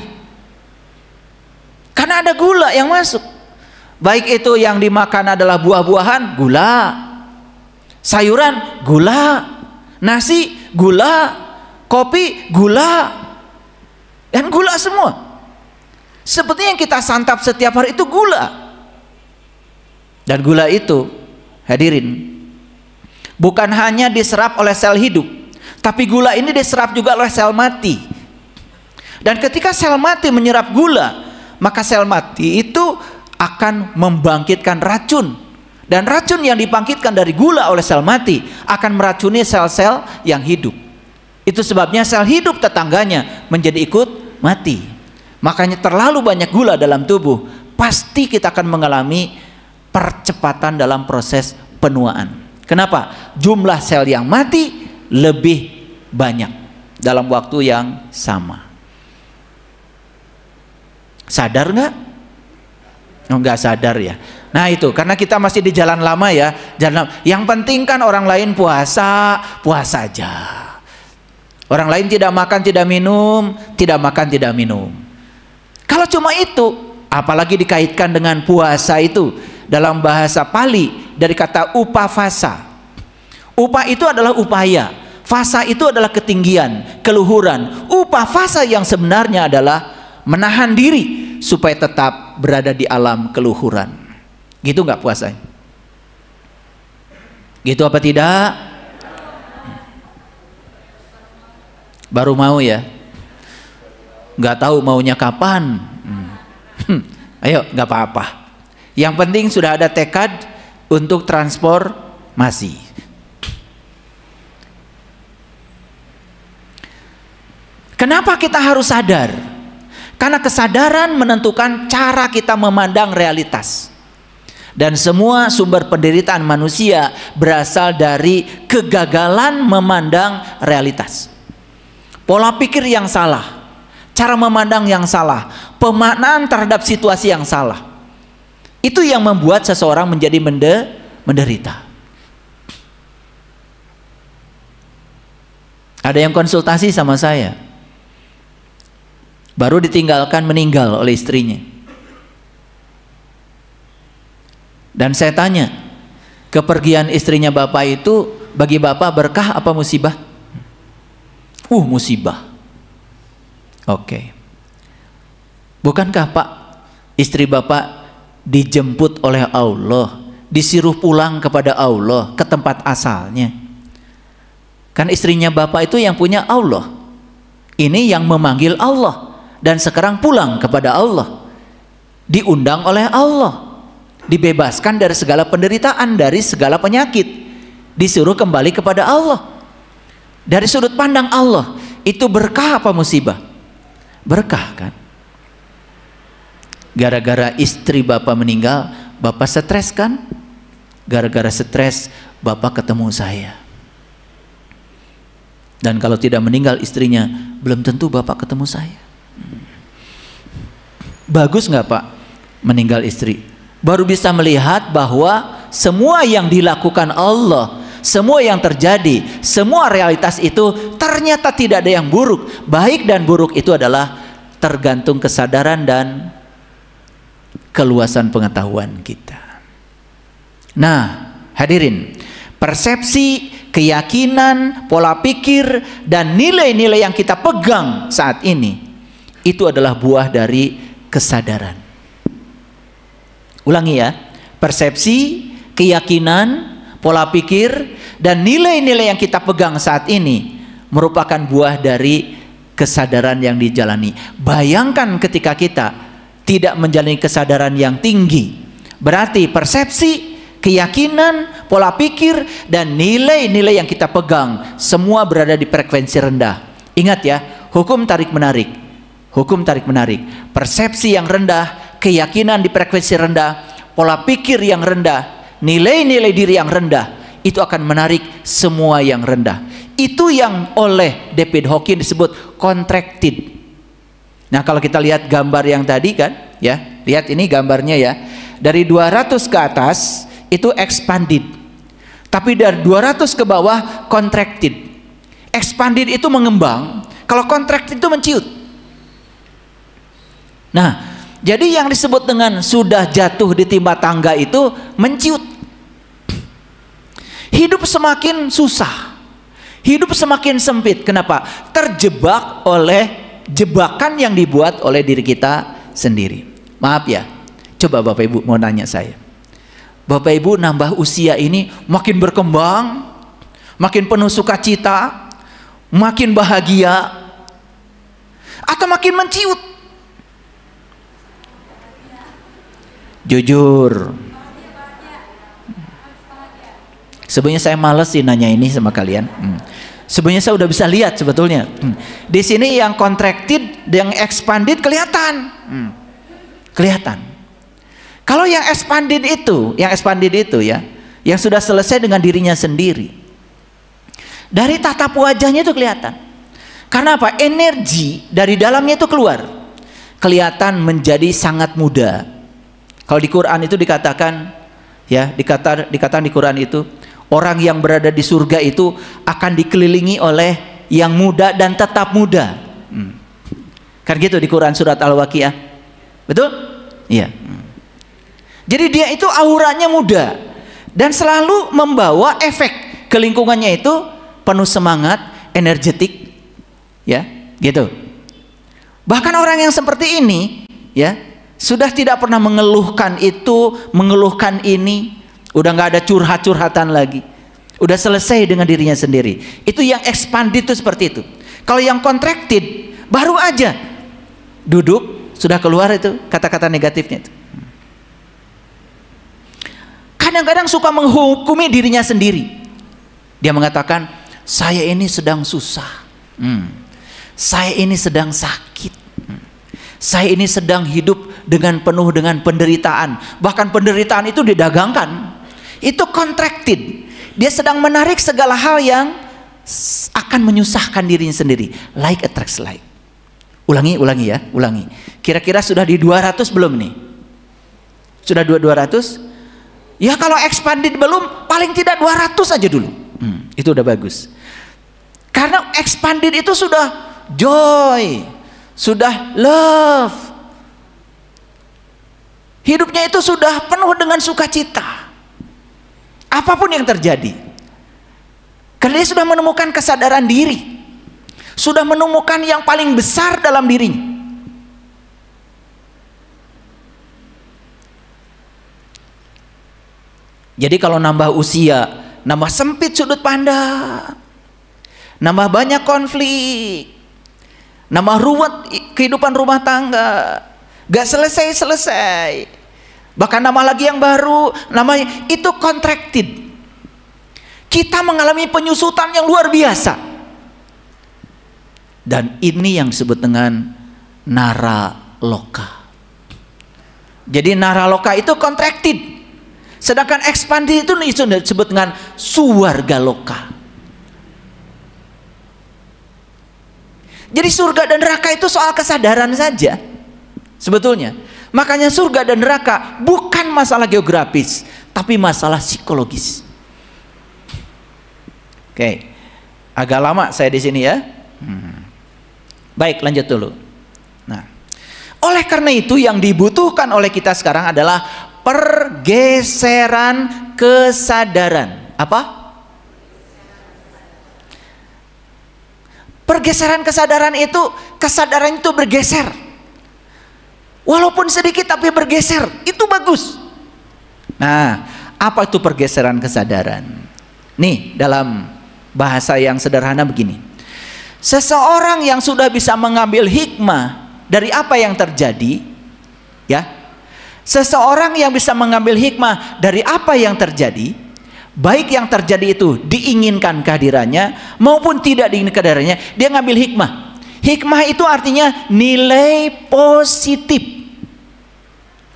Karena ada gula yang masuk. Baik itu yang dimakan adalah buah-buahan, gula. Sayuran, gula. Nasi, gula. Kopi, gula. Dan gula semua. Seperti yang kita santap setiap hari itu gula. Dan gula itu, hadirin, bukan hanya diserap oleh sel hidup, tapi gula ini diserap juga oleh sel mati. Dan ketika sel mati menyerap gula, maka sel mati itu akan membangkitkan racun. Dan racun yang dibangkitkan dari gula oleh sel mati akan meracuni sel-sel yang hidup. Itu sebabnya sel hidup tetangganya menjadi ikut mati. Makanya terlalu banyak gula dalam tubuh, pasti kita akan mengalami percepatan dalam proses penuaan. Kenapa? Jumlah sel yang mati lebih banyak dalam waktu yang sama. Sadar nggak? Oh, nggak sadar ya. Nah itu karena kita masih di jalan lama ya. Yang penting kan orang lain puasa, puasa aja. Orang lain tidak makan, tidak minum, tidak makan, tidak minum. Kalau cuma itu, apalagi dikaitkan dengan puasa itu dalam bahasa Pali dari kata upavasa. Upa itu adalah upaya, fasa itu adalah ketinggian, keluhuran. Upavasa yang sebenarnya adalah menahan diri supaya tetap berada di alam keluhuran. Gitu nggak puasanya? Gitu apa tidak? Baru mau ya? Nggak tahu maunya kapan. Ayo, nggak apa-apa. Yang penting sudah ada tekad untuk transformasi. Kenapa kita harus sadar? Karena kesadaran menentukan cara kita memandang realitas. Dan semua sumber penderitaan manusia berasal dari kegagalan memandang realitas. Pola pikir yang salah, cara memandang yang salah, pemaknaan terhadap situasi yang salah. Itu yang membuat seseorang menjadi menderita. Ada yang konsultasi sama saya, baru ditinggalkan meninggal oleh istrinya. Dan saya tanya, kepergian istrinya bapak itu bagi bapak berkah apa musibah? Musibah. Oke. Bukankah Pak, istri bapak dijemput oleh Allah, disuruh pulang kepada Allah, ke tempat asalnya? Kan istrinya bapak itu yang punya Allah, ini yang memanggil Allah, dan sekarang pulang kepada Allah, diundang oleh Allah, dibebaskan dari segala penderitaan, dari segala penyakit, disuruh kembali kepada Allah. Dari sudut pandang Allah, itu berkah apa musibah? Berkah kan? Gara-gara istri bapak meninggal, bapak stres kan? Gara-gara stres, bapak ketemu saya. Dan kalau tidak meninggal istrinya, belum tentu bapak ketemu saya. Bagus nggak Pak meninggal istri? Baru bisa melihat bahwa semua yang dilakukan Allah, semua yang terjadi, semua realitas itu ternyata tidak ada yang buruk. Baik dan buruk itu adalah tergantung kesadaran dan keluasan pengetahuan kita. Nah, hadirin, persepsi, keyakinan, pola pikir, dan nilai-nilai yang kita pegang saat ini, itu adalah buah dari kesadaran. Ulangi ya, persepsi, keyakinan, pola pikir, dan nilai-nilai yang kita pegang saat ini merupakan buah dari kesadaran yang dijalani. Bayangkan ketika kita tidak menjalani kesadaran yang tinggi, berarti persepsi, keyakinan, pola pikir, dan nilai-nilai yang kita pegang semua berada di frekuensi rendah. Ingat ya, hukum tarik menarik. Hukum tarik menarik. Persepsi yang rendah, keyakinan di frekuensi rendah, pola pikir yang rendah, nilai-nilai diri yang rendah, itu akan menarik semua yang rendah. Itu yang oleh David Hawkins disebut contracted. Nah, kalau kita lihat gambar yang tadi kan, ya, lihat ini gambarnya ya. Dari 200 ke atas itu expanded, tapi dari 200 ke bawah contracted. Expanded itu mengembang, kalau contracted itu menciut. Nah, jadi yang disebut dengan sudah jatuh di timba tangga itu menciut. Hidup semakin susah, hidup semakin sempit. Kenapa? Terjebak oleh jebakan yang dibuat oleh diri kita sendiri. Maaf ya, coba Bapak Ibu mau nanya saya, Bapak Ibu nambah usia ini makin berkembang, makin penuh sukacita, makin bahagia, atau makin menciut? Jujur. Sebenarnya saya males sih nanya ini sama kalian. Sebenarnya saya udah bisa lihat sebetulnya. Di sini yang contracted, yang expanded kelihatan. Kelihatan. Kalau yang expanded itu ya, yang sudah selesai dengan dirinya sendiri, dari tatap wajahnya itu kelihatan. Karena apa? Energi dari dalamnya itu keluar. Kelihatan menjadi sangat muda. Kalau di Quran itu dikatakan, ya, dikatakan di Quran itu, orang yang berada di surga itu akan dikelilingi oleh yang muda dan tetap muda. Kan gitu di Quran surat Al-Waqiah. Betul? Iya. Jadi dia itu auranya muda dan selalu membawa efek ke lingkungannya itu penuh semangat, energetik, ya, gitu. Bahkan orang yang seperti ini, ya, sudah tidak pernah mengeluhkan itu, mengeluhkan ini, udah nggak ada curhat-curhatan lagi, udah selesai dengan dirinya sendiri. Itu yang expanded itu seperti itu. Kalau yang contracted baru aja duduk sudah keluar itu kata-kata negatifnya itu. Kadang-kadang suka menghukumi dirinya sendiri. Dia mengatakan, saya ini sedang susah, saya ini sedang sakit, saya ini sedang hidup dengan penuh dengan penderitaan. Bahkan penderitaan itu didagangkan. Itu contracted. Dia sedang menarik segala hal yang akan menyusahkan dirinya sendiri. Like attracts like. Ulangi ya, ulangi. Kira-kira sudah di 200 belum nih? Sudah 200? Ya kalau expanded belum, paling tidak 200 aja dulu. Itu udah bagus. Karena expanded itu sudah joy, sudah love. Hidupnya itu sudah penuh dengan sukacita. Apapun yang terjadi. Karena dia sudah menemukan kesadaran diri. Sudah menemukan yang paling besar dalam dirinya. Jadi kalau nambah usia, nambah sempit sudut pandang, nambah banyak konflik, nambah ruwet kehidupan rumah tangga, gak selesai-selesai, bahkan nambah lagi yang baru, namanya itu contracted. Kita mengalami penyusutan yang luar biasa, dan ini yang disebut dengan nara loka. Jadi nara loka itu contracted, sedangkan expanded itu disebut dengan suwarga loka. Jadi surga dan neraka itu soal kesadaran saja sebetulnya. Makanya surga dan neraka bukan masalah geografis, tapi masalah psikologis. Oke, agak lama saya di sini ya. Baik, lanjut dulu. Nah, oleh karena itu yang dibutuhkan oleh kita sekarang adalah pergeseran kesadaran. Apa? Pergeseran kesadaran itu, kesadaran itu bergeser. Walaupun sedikit tapi bergeser, itu bagus. Nah, apa itu pergeseran kesadaran? Nih, dalam bahasa yang sederhana begini. Seseorang yang sudah bisa mengambil hikmah dari apa yang terjadi, ya. Seseorang yang bisa mengambil hikmah dari apa yang terjadi, baik yang terjadi itu diinginkan kehadirannya maupun tidak diinginkan kehadirannya, dia ngambil hikmah. Hikmah itu artinya nilai positif.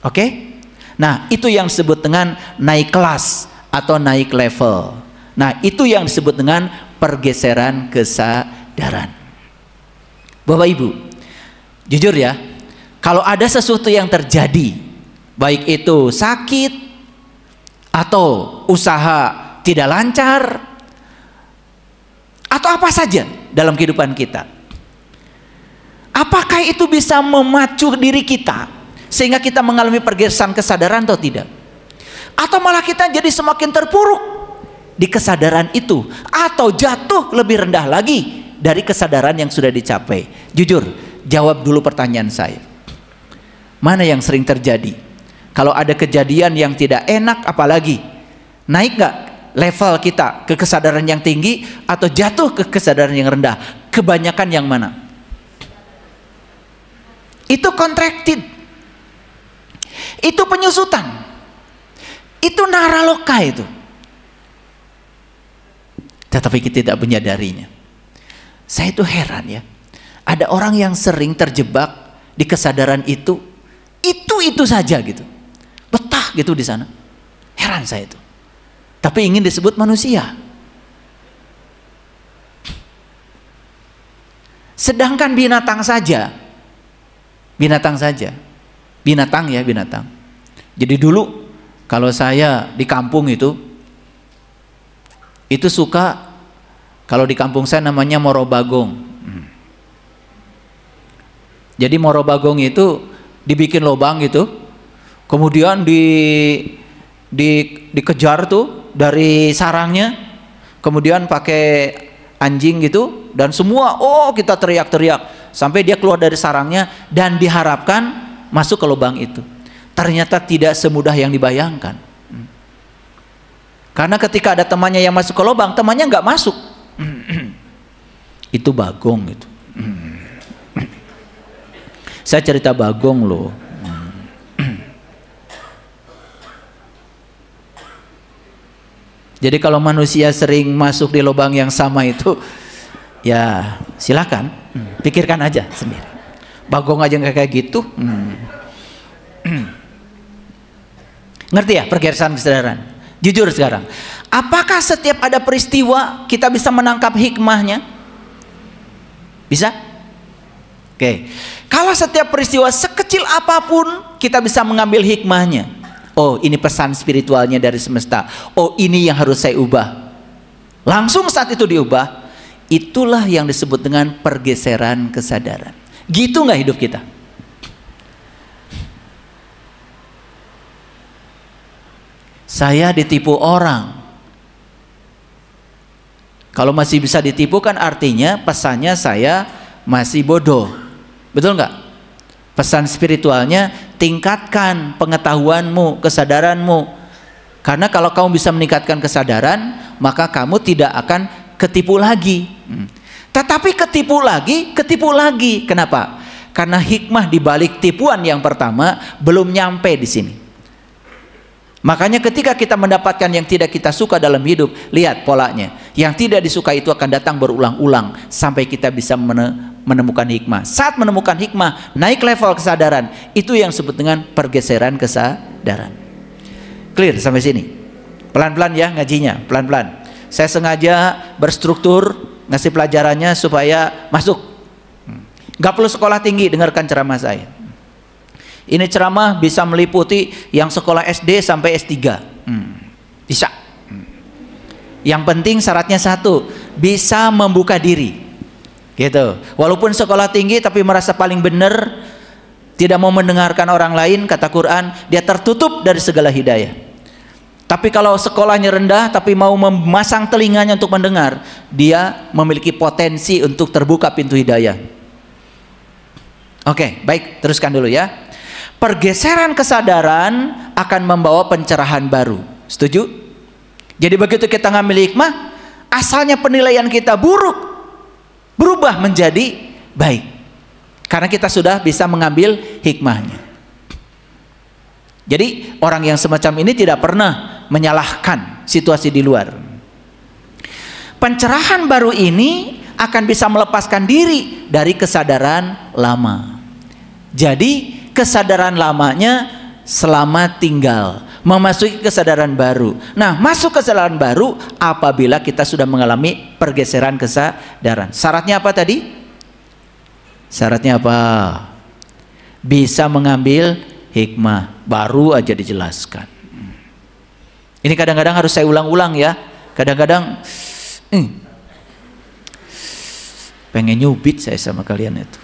Oke? Nah, itu yang disebut dengan naik kelas atau naik level. Nah, itu yang disebut dengan pergeseran kesadaran. Bapak Ibu, jujur ya, kalau ada sesuatu yang terjadi, baik itu sakit atau usaha tidak lancar atau apa saja dalam kehidupan kita, apakah itu bisa memacu diri kita sehingga kita mengalami pergeseran kesadaran atau tidak? Atau malah kita jadi semakin terpuruk di kesadaran itu, atau jatuh lebih rendah lagi dari kesadaran yang sudah dicapai? Jujur, jawab dulu pertanyaan saya. Mana yang sering terjadi? Kalau ada kejadian yang tidak enak, apalagi naik nggak level kita ke kesadaran yang tinggi atau jatuh ke kesadaran yang rendah? Kebanyakan yang mana? Itu contracted. Itu penyusutan, itu naraloka itu. Tetapi kita tidak menyadarinya. Saya itu heran ya, ada orang yang sering terjebak di kesadaran itu saja gitu, betah gitu di sana. Heran saya itu. Tapi ingin disebut manusia. Sedangkan binatang saja, binatang ya, binatang. Jadi dulu kalau saya di kampung itu suka, kalau di kampung saya namanya Morobagong. Jadi Morobagong itu dibikin lubang gitu, kemudian dikejar tuh dari sarangnya, kemudian pakai anjing gitu, dan semua kita teriak-teriak sampai dia keluar dari sarangnya dan diharapkan masuk ke lubang itu. Ternyata tidak semudah yang dibayangkan. Karena ketika ada temannya yang masuk ke lubang, temannya nggak masuk. Itu bagong itu. Saya cerita bagong loh. Jadi kalau manusia sering masuk di lubang yang sama itu, ya silakan, pikirkan aja sendiri. Bagong aja nggak kayak gitu. Ngerti ya pergeseran kesadaran? Jujur sekarang, apakah setiap ada peristiwa kita bisa menangkap hikmahnya? Bisa? Oke. Kalau setiap peristiwa sekecil apapun kita bisa mengambil hikmahnya. Oh, ini pesan spiritualnya dari semesta. Oh, ini yang harus saya ubah. Langsung saat itu diubah. Itulah yang disebut dengan pergeseran kesadaran. Gitu nggak hidup kita? Saya ditipu orang. Kalau masih bisa ditipu kan artinya pesannya saya masih bodoh. Betul nggak? Pesan spiritualnya, tingkatkan pengetahuanmu, kesadaranmu. Karena kalau kamu bisa meningkatkan kesadaran, maka kamu tidak akan ketipu lagi. Tetapi ketipu lagi. Kenapa? Karena hikmah di balik tipuan yang pertama belum nyampe di sini. Makanya ketika kita mendapatkan yang tidak kita suka dalam hidup, lihat polanya. Yang tidak disuka itu akan datang berulang-ulang sampai kita bisa menemukan hikmah. Saat menemukan hikmah, naik level kesadaran, itu yang disebut dengan pergeseran kesadaran. Clear sampai sini? Pelan-pelan ya ngajinya, pelan-pelan. Saya sengaja berstruktur ngasih pelajarannya supaya masuk. Gak perlu sekolah tinggi dengarkan ceramah saya. Ini ceramah bisa meliputi yang sekolah SD sampai S3. Bisa. Yang penting syaratnya satu, bisa membuka diri. Gitu. Walaupun sekolah tinggi tapi merasa paling benar, tidak mau mendengarkan orang lain, kata Quran, dia tertutup dari segala hidayah. Tapi kalau sekolahnya rendah tapi mau memasang telinganya untuk mendengar, dia memiliki potensi untuk terbuka pintu hidayah. Oke, baik, teruskan dulu ya. Pergeseran kesadaran akan membawa pencerahan baru. Setuju? Jadi begitu kita ngambil hikmah, asalnya penilaian kita buruk berubah menjadi baik. Karena kita sudah bisa mengambil hikmahnya. Jadi orang yang semacam ini tidak pernah menyalahkan situasi di luar. Pencerahan baru ini akan bisa melepaskan diri dari kesadaran lama. Jadi kesadaran lamanya selamat tinggal, memasuki kesadaran baru. Nah, masuk kesadaran baru apabila kita sudah mengalami pergeseran kesadaran. Syaratnya apa tadi? Syaratnya apa? Bisa mengambil hikmah. Baru aja dijelaskan. Ini kadang-kadang harus saya ulang-ulang ya. Kadang-kadang pengen nyubit saya sama kalian itu.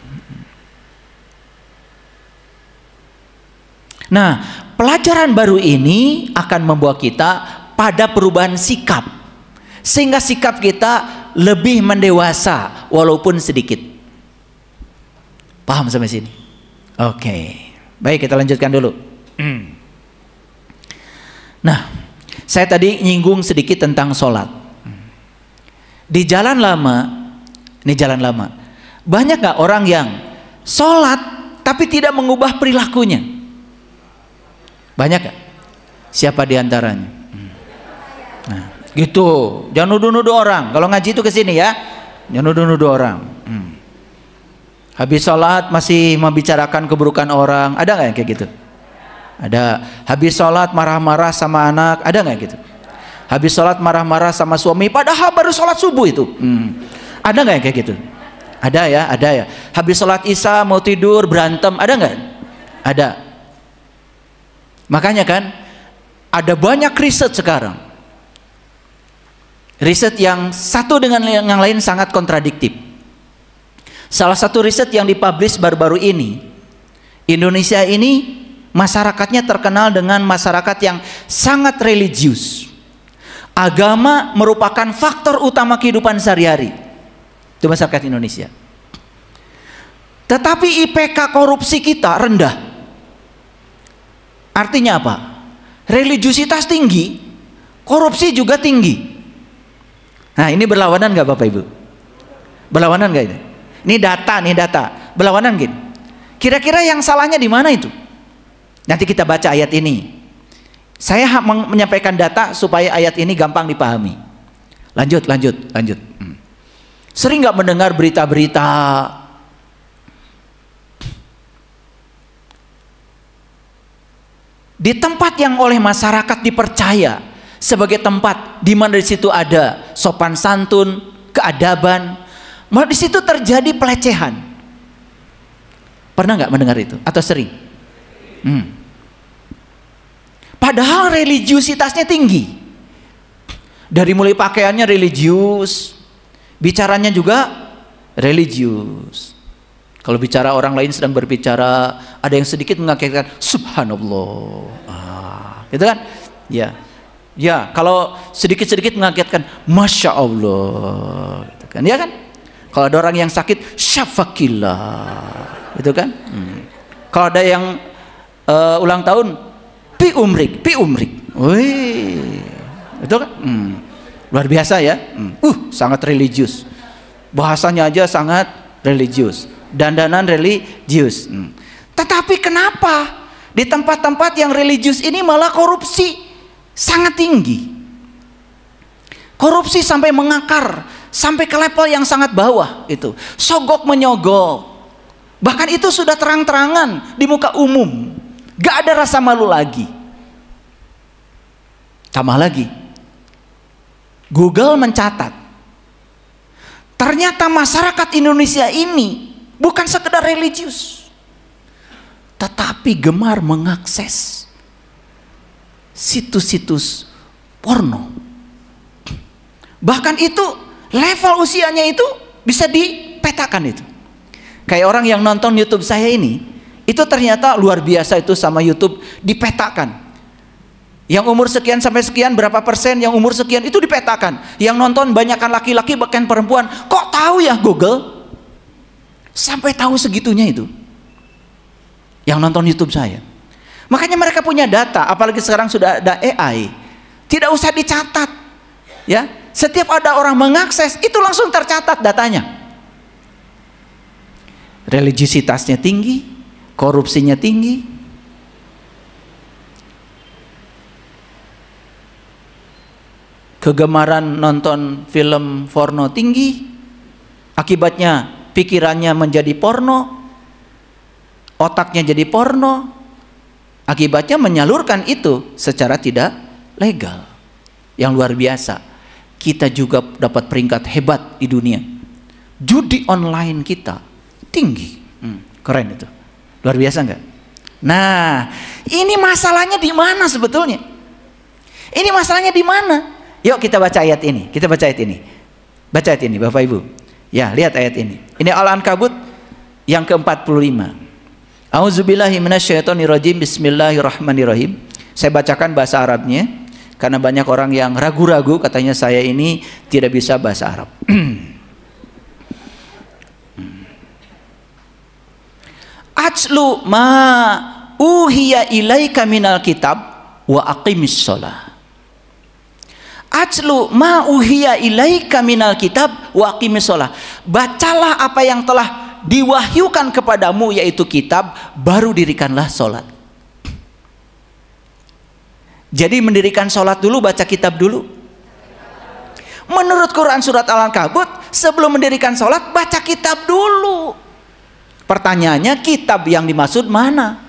Nah, pelajaran baru ini akan membawa kita pada perubahan sikap, sehingga sikap kita lebih mendewasa walaupun sedikit. Paham sampai sini? Oke, baik, kita lanjutkan dulu. Nah, saya tadi nyinggung sedikit tentang sholat. Di jalan lama, ini jalan lama, banyak gak orang yang sholat tapi tidak mengubah perilakunya? Banyak gak? Siapa diantaranya? Nah, gitu. Jangan nuduh-nuduh orang. Kalau ngaji itu kesini ya, jangan nuduh-nuduh orang. Habis sholat masih membicarakan keburukan orang. Ada nggak yang kayak gitu? Ada. Habis sholat marah-marah sama anak. Ada nggak gitu? Habis sholat marah-marah sama suami. Padahal baru sholat subuh itu. Ada nggak yang kayak gitu? Ada ya, ada ya. Habis sholat isya mau tidur berantem. Ada nggak? Ada. Makanya kan ada banyak riset sekarang. Riset yang satu dengan yang lain sangat kontradiktif. Salah satu riset yang dipublish baru-baru ini, Indonesia ini masyarakatnya terkenal dengan masyarakat yang sangat religius. Agama merupakan faktor utama kehidupan sehari-hari. Itu masyarakat Indonesia. Tetapi IPK korupsi kita rendah. Artinya apa? Religiusitas tinggi, korupsi juga tinggi. Nah, ini berlawanan nggak Bapak Ibu? Berlawanan nggak ini? Ini data, berlawanan gitu. Kira-kira yang salahnya di mana itu? Nanti kita baca ayat ini. Saya menyampaikan data supaya ayat ini gampang dipahami. Lanjut. Sering nggak mendengar berita-berita di tempat yang oleh masyarakat dipercaya sebagai tempat di mana di situ ada sopan santun, keadaban, malah di situ terjadi pelecehan. Pernah nggak mendengar itu? Atau sering? Padahal religiusitasnya tinggi. Dari mulai pakaiannya religius, bicaranya juga religius. Kalau bicara orang lain sedang berbicara, ada yang sedikit mengagetkan, subhanallah, gitu kan? Ya. Kalau sedikit-sedikit mengagetkan, masya Allah, gitu kan? Ya kan? Kalau ada orang yang sakit, syafakillah, gitu kan? Kalau ada yang ulang tahun, pi umrik, wih, itu kan? Luar biasa ya, sangat religius, bahasanya aja sangat religius. Dandanan religius. Tetapi kenapa di tempat-tempat yang religius ini malah korupsi sangat tinggi? Korupsi sampai mengakar, sampai ke level yang sangat bawah itu. Sogok menyogok. Bahkan itu sudah terang-terangan di muka umum. Gak ada rasa malu lagi. Tambah lagi, Google mencatat ternyata masyarakat Indonesia ini bukan sekedar religius, tetapi gemar mengakses situs-situs porno. Bahkan itu level usianya itu bisa dipetakan itu. Kayak orang yang nonton YouTube saya ini, itu ternyata luar biasa itu sama YouTube dipetakan. Yang umur sekian sampai sekian berapa persen, yang umur sekian itu dipetakan. Yang nonton banyakkan laki-laki bahkan perempuan. Kok tahu ya Google? Sampai tahu segitunya itu. Yang nonton YouTube saya. Makanya mereka punya data, apalagi sekarang sudah ada AI. Tidak usah dicatat. Ya, setiap ada orang mengakses itu langsung tercatat datanya. Religiositasnya tinggi, korupsinya tinggi. Kegemaran nonton film porno tinggi, akibatnya pikirannya menjadi porno, otaknya jadi porno, akibatnya menyalurkan itu secara tidak legal. Yang luar biasa, kita juga dapat peringkat hebat di dunia. Judi online kita tinggi, keren itu, luar biasa nggak? Nah, ini masalahnya di mana sebetulnya? Ini masalahnya di mana? Yuk kita baca ayat ini. Kita baca ayat ini. Baca ayat ini Bapak Ibu. Ya, lihat ayat ini. Ini Al-Ankabut yang ke-45. A'udzubillahi minasyaitonirrajim. Bismillahirrahmanirrahim. Saya bacakan bahasa Arabnya karena banyak orang yang ragu-ragu katanya saya ini tidak bisa bahasa Arab. Ajlu ma uhiya ilaika minal kitab wa aqimis shalah. Ajlu ma uhiya ilaika minal kitab wa aqimis shalah. Bacalah apa yang telah diwahyukan kepadamu yaitu kitab, baru dirikanlah sholat. Jadi mendirikan sholat dulu, baca kitab dulu. Menurut Quran surat Al-Ankabut, sebelum mendirikan sholat baca kitab dulu. Pertanyaannya, kitab yang dimaksud mana?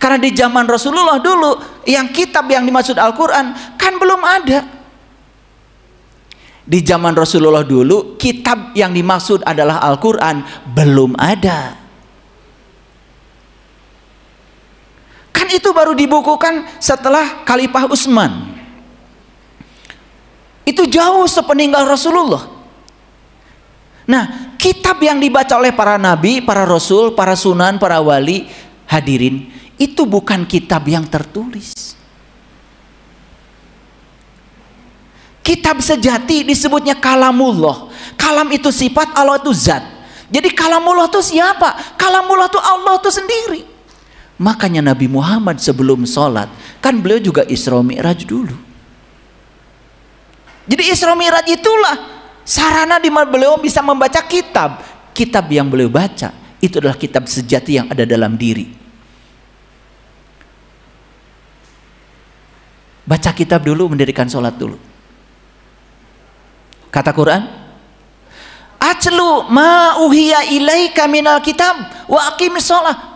Karena di zaman Rasulullah dulu, yang kitab yang dimaksud Al-Quran kan belum ada. Di zaman Rasulullah dulu, kitab yang dimaksud adalah Al-Quran belum ada. Kan itu baru dibukukan setelah Khalifah Utsman. Itu jauh sepeninggal Rasulullah. Nah, kitab yang dibaca oleh para nabi, para rasul, para sunan, para wali, hadirin, itu bukan kitab yang tertulis. Kitab sejati disebutnya kalamullah. Kalam itu sifat, Allah itu zat. Jadi kalamullah itu siapa? Kalamullah itu Allah itu sendiri. Makanya Nabi Muhammad sebelum sholat, kan beliau juga Isra Mi'raj dulu. Jadi Isra Mi'raj itulah sarana di mana beliau bisa membaca kitab. Kitab yang beliau baca itu adalah kitab sejati yang ada dalam diri. Baca kitab dulu, mendirikan sholat dulu. Kata Quran, Ajlu ma uhiya ilaika minal kitab wa aqimis shalah.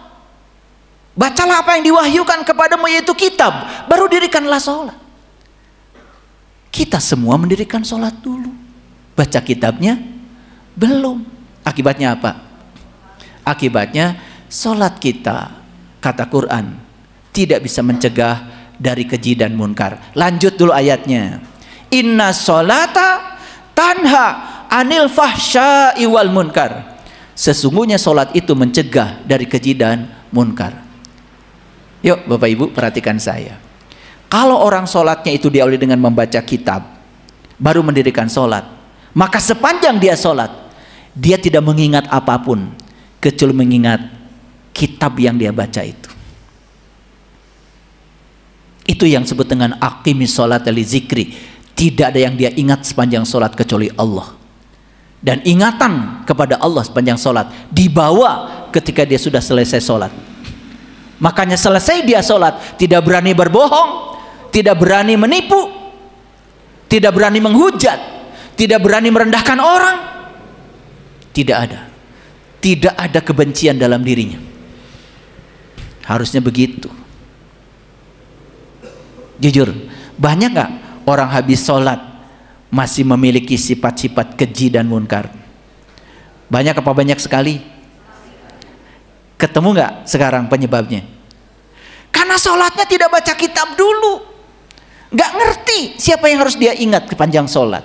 Bacalah apa yang diwahyukan kepadamu yaitu kitab, baru dirikanlah sholat. Kita semua mendirikan sholat dulu, baca kitabnya belum. Akibatnya apa? Akibatnya sholat kita, kata Quran, tidak bisa mencegah dari keji dan munkar. Lanjut dulu ayatnya. Inna sholata tanha anil fahsya'i wal munkar. Sesungguhnya sholat itu mencegah dari keji dan munkar. Yuk Bapak Ibu perhatikan saya. Kalau orang sholatnya itu diawali dengan membaca kitab, baru mendirikan sholat, maka sepanjang dia sholat, dia tidak mengingat apapun kecuali mengingat kitab yang dia baca itu. Itu yang disebut dengan aqimis sholat li zikri. Tidak ada yang dia ingat sepanjang sholat kecuali Allah. Dan ingatan kepada Allah sepanjang sholat dibawa ketika dia sudah selesai sholat. Makanya selesai dia sholat, tidak berani berbohong, tidak berani menipu, tidak berani menghujat, tidak berani merendahkan orang. Tidak ada. Tidak ada kebencian dalam dirinya. Harusnya begitu. Jujur, banyak gak orang habis sholat masih memiliki sifat-sifat keji dan munkar? Banyak apa banyak sekali? Ketemu nggak sekarang penyebabnya? Karena sholatnya tidak baca kitab dulu, nggak ngerti siapa yang harus dia ingat sepanjang sholat.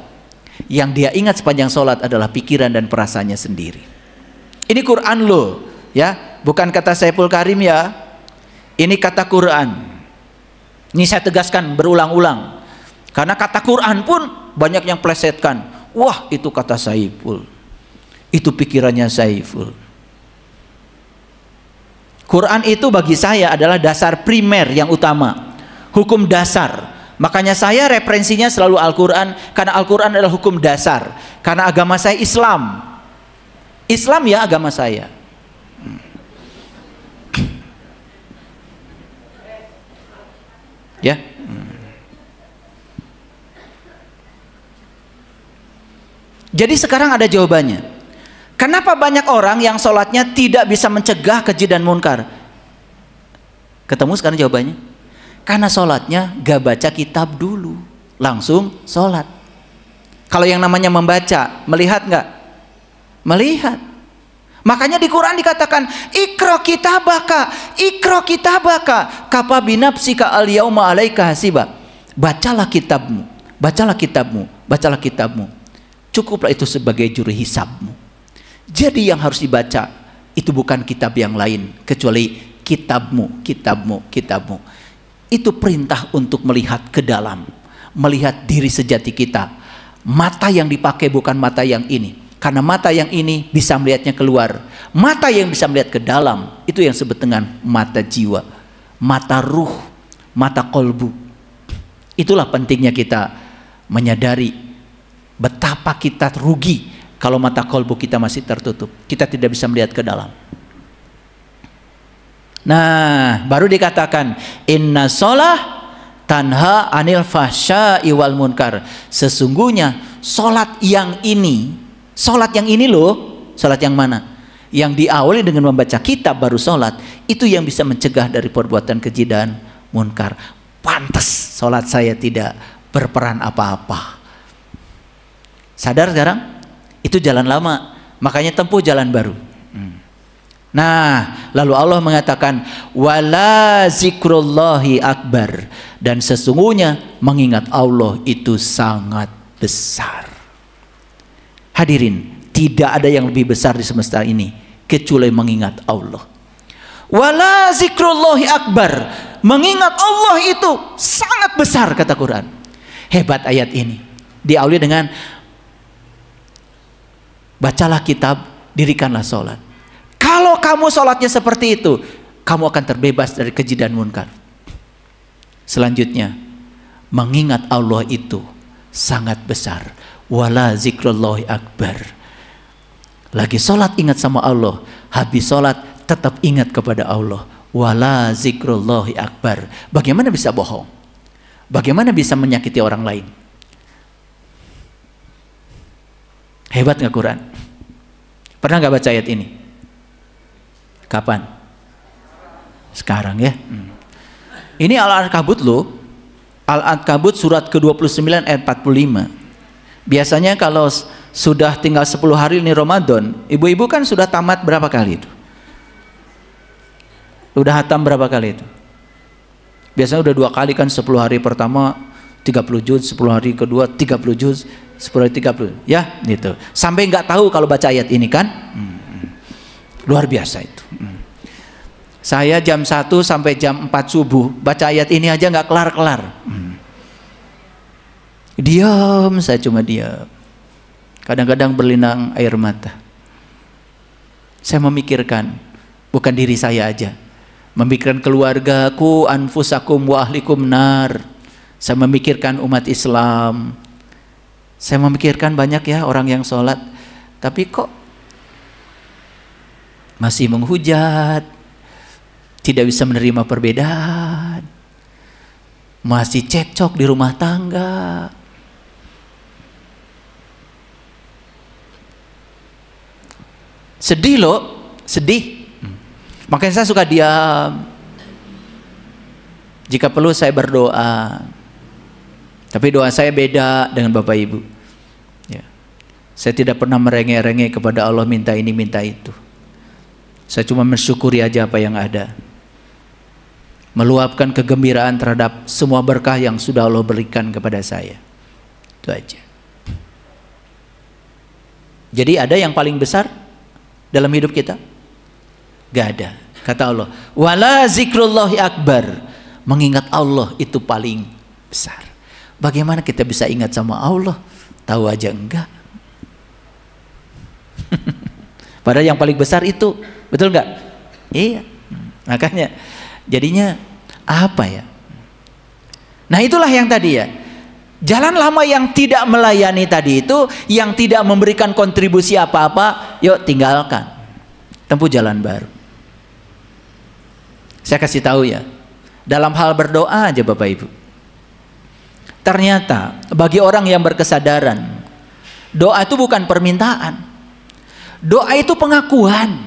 Yang dia ingat sepanjang sholat adalah pikiran dan perasaannya sendiri. Ini Quran loh, ya, bukan kata Saiful Karim ya. Ini kata Quran. Ini saya tegaskan berulang-ulang. Karena kata Quran pun banyak yang plesetkan. Wah, itu kata Saiful. Itu pikirannya Saiful. Quran itu bagi saya adalah dasar primer yang utama. Hukum dasar. Makanya saya referensinya selalu Al-Quran. Karena Al-Quran adalah hukum dasar. Karena agama saya Islam. Islam ya agama saya. Ya. Jadi sekarang ada jawabannya. Kenapa banyak orang yang sholatnya tidak bisa mencegah keji dan munkar? Ketemu sekarang jawabannya. Karena sholatnya gak baca kitab dulu, langsung sholat. Kalau yang namanya membaca, melihat nggak? Melihat. Makanya di Quran dikatakan ikra kitabaka kafa binafsika al yauma alaika hasiba. Bacalah kitabmu, bacalah kitabmu, bacalah kitabmu. Cukuplah itu sebagai juru hisabmu. Jadi yang harus dibaca itu bukan kitab yang lain kecuali kitabmu, kitabmu, kitabmu. Itu perintah untuk melihat ke dalam, melihat diri sejati kita. Mata yang dipakai bukan mata yang ini. Karena mata yang ini bisa melihatnya keluar. Mata yang bisa melihat ke dalam, itu yang disebut dengan mata jiwa, mata ruh, mata kolbu. Itulah pentingnya kita menyadari betapa kita rugi kalau mata kolbu kita masih tertutup. Kita tidak bisa melihat ke dalam. Nah, baru dikatakan inna sholah tanha anil fahsya'i wal munkar. Sesungguhnya sholat yang ini loh, sholat yang mana? Yang diawali dengan membaca kitab baru sholat, itu yang bisa mencegah dari perbuatan keji dan munkar. Pantas sholat saya tidak berperan apa-apa. Sadar sekarang? Itu jalan lama, makanya tempuh jalan baru. Nah, lalu Allah mengatakan wala zikrullahi akbar, dan sesungguhnya mengingat Allah itu sangat besar. Hadirin, tidak ada yang lebih besar di semesta ini kecuali mengingat Allah. Wala zikrullahi akbar, mengingat Allah itu sangat besar, kata Quran. Hebat ayat ini. Diawali dengan bacalah kitab, dirikanlah sholat. Kalau kamu sholatnya seperti itu, kamu akan terbebas dari keji dan munkar. Selanjutnya, mengingat Allah itu sangat besar. Wala zikrullahi akbar. Lagi sholat ingat sama Allah, habis sholat tetap ingat kepada Allah. Wala zikrullahi akbar. Bagaimana bisa bohong? Bagaimana bisa menyakiti orang lain? Hebat nggak Quran? Pernah nggak baca ayat ini? Kapan? Sekarang ya. Ini Al-Ankabut loh. Al-Ankabut surat ke-29 ayat 45. Biasanya kalau sudah tinggal 10 hari ini Ramadan, ibu-ibu kan sudah tamat berapa kali itu? Udah hatam berapa kali itu? Biasanya udah 2 kali kan, 10 hari pertama 30 juz, 10 hari kedua 30 juz, 10 hari 30. Ya, gitu. Sampai nggak tahu kalau baca ayat ini kan? Luar biasa itu. Saya jam 1 sampai jam 4 subuh baca ayat ini aja nggak kelar-kelar. Diam, saya cuma diam. Kadang-kadang berlinang air mata. Saya memikirkan bukan diri saya aja, memikirkan keluargaku, anfusakum wa ahlikum nar. Saya memikirkan umat Islam. Saya memikirkan banyak ya orang yang sholat, tapi kok masih menghujat, tidak bisa menerima perbedaan, masih cekcok di rumah tangga. Sedih loh, sedih. Makanya saya suka diam. Jika perlu saya berdoa. Tapi doa saya beda dengan Bapak Ibu. Ya. Saya tidak pernah merengek-rengek kepada Allah minta ini minta itu. Saya cuma mensyukuri aja apa yang ada. Meluapkan kegembiraan terhadap semua berkah yang sudah Allah berikan kepada saya. Itu aja. Jadi ada yang paling besar dalam hidup kita? Gak ada. Kata Allah, wala zikrullahi akbar, mengingat Allah itu paling besar. Bagaimana kita bisa ingat sama Allah? Tahu aja enggak. Padahal yang paling besar itu, betul enggak? Iya. Makanya jadinya apa ya? Nah itulah yang tadi ya. Jalan lama yang tidak melayani tadi itu, yang tidak memberikan kontribusi apa-apa, yuk tinggalkan. Tempuh jalan baru. Saya kasih tahu ya. Dalam hal berdoa aja Bapak Ibu. Ternyata bagi orang yang berkesadaran, doa itu bukan permintaan. Doa itu pengakuan.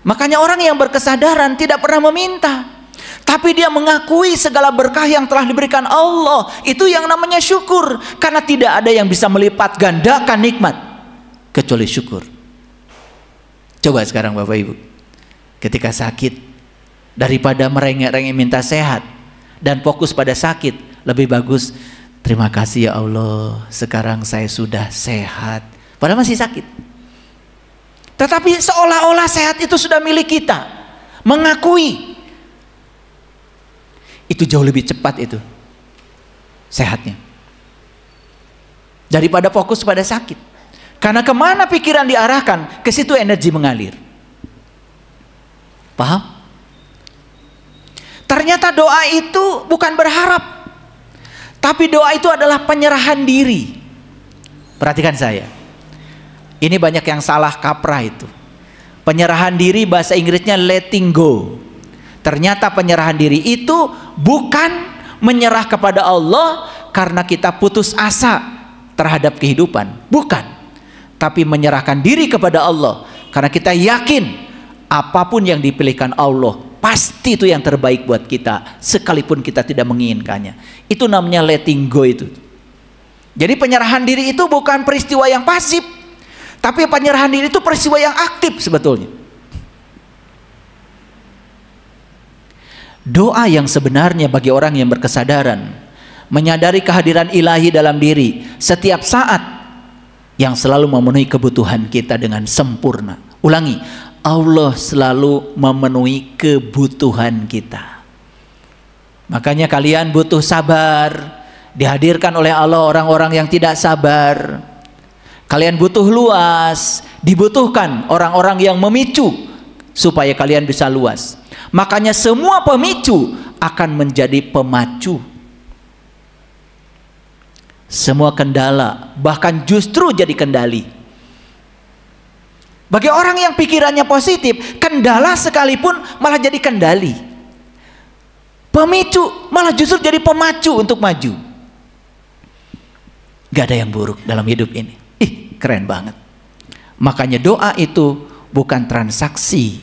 Makanya orang yang berkesadaran tidak pernah meminta, tapi dia mengakui segala berkah yang telah diberikan Allah. Itu yang namanya syukur. Karena tidak ada yang bisa melipat gandakan nikmat kecuali syukur. Coba sekarang Bapak Ibu, ketika sakit, daripada merengek-rengek minta sehat dan fokus pada sakit, lebih bagus terima kasih ya Allah, sekarang saya sudah sehat, padahal masih sakit. Tetapi seolah-olah sehat itu sudah milik kita. Mengakui itu jauh lebih cepat itu sehatnya daripada fokus pada sakit. Karena kemana pikiran diarahkan, ke situ energi mengalir. Paham? Ternyata doa itu bukan berharap, tapi doa itu adalah penyerahan diri. Perhatikan saya, ini banyak yang salah kaprah itu. Penyerahan diri bahasa Inggrisnya letting go. Ternyata penyerahan diri itu bukan menyerah kepada Allah karena kita putus asa terhadap kehidupan, bukan. Tapi menyerahkan diri kepada Allah karena kita yakin apapun yang dipilihkan Allah pasti itu yang terbaik buat kita, sekalipun kita tidak menginginkannya. Itu namanya letting go itu. Jadi penyerahan diri itu bukan peristiwa yang pasif, tapi penyerahan diri itu peristiwa yang aktif sebetulnya. Doa yang sebenarnya bagi orang yang berkesadaran, menyadari kehadiran ilahi dalam diri setiap saat, yang selalu memenuhi kebutuhan kita dengan sempurna. Ulangi, Allah selalu memenuhi kebutuhan kita. Makanya kalian butuh sabar. Dihadirkan oleh Allah orang-orang yang tidak sabar. Kalian butuh luas. Dibutuhkan orang-orang yang memicu supaya kalian bisa luas. Makanya semua pemicu akan menjadi pemacu. Semua kendala bahkan justru jadi kendali. Bagi orang yang pikirannya positif, kendala sekalipun malah jadi kendali. Pemicu malah justru jadi pemacu untuk maju. Gak ada yang buruk dalam hidup ini. Keren banget. Makanya doa itu bukan transaksi,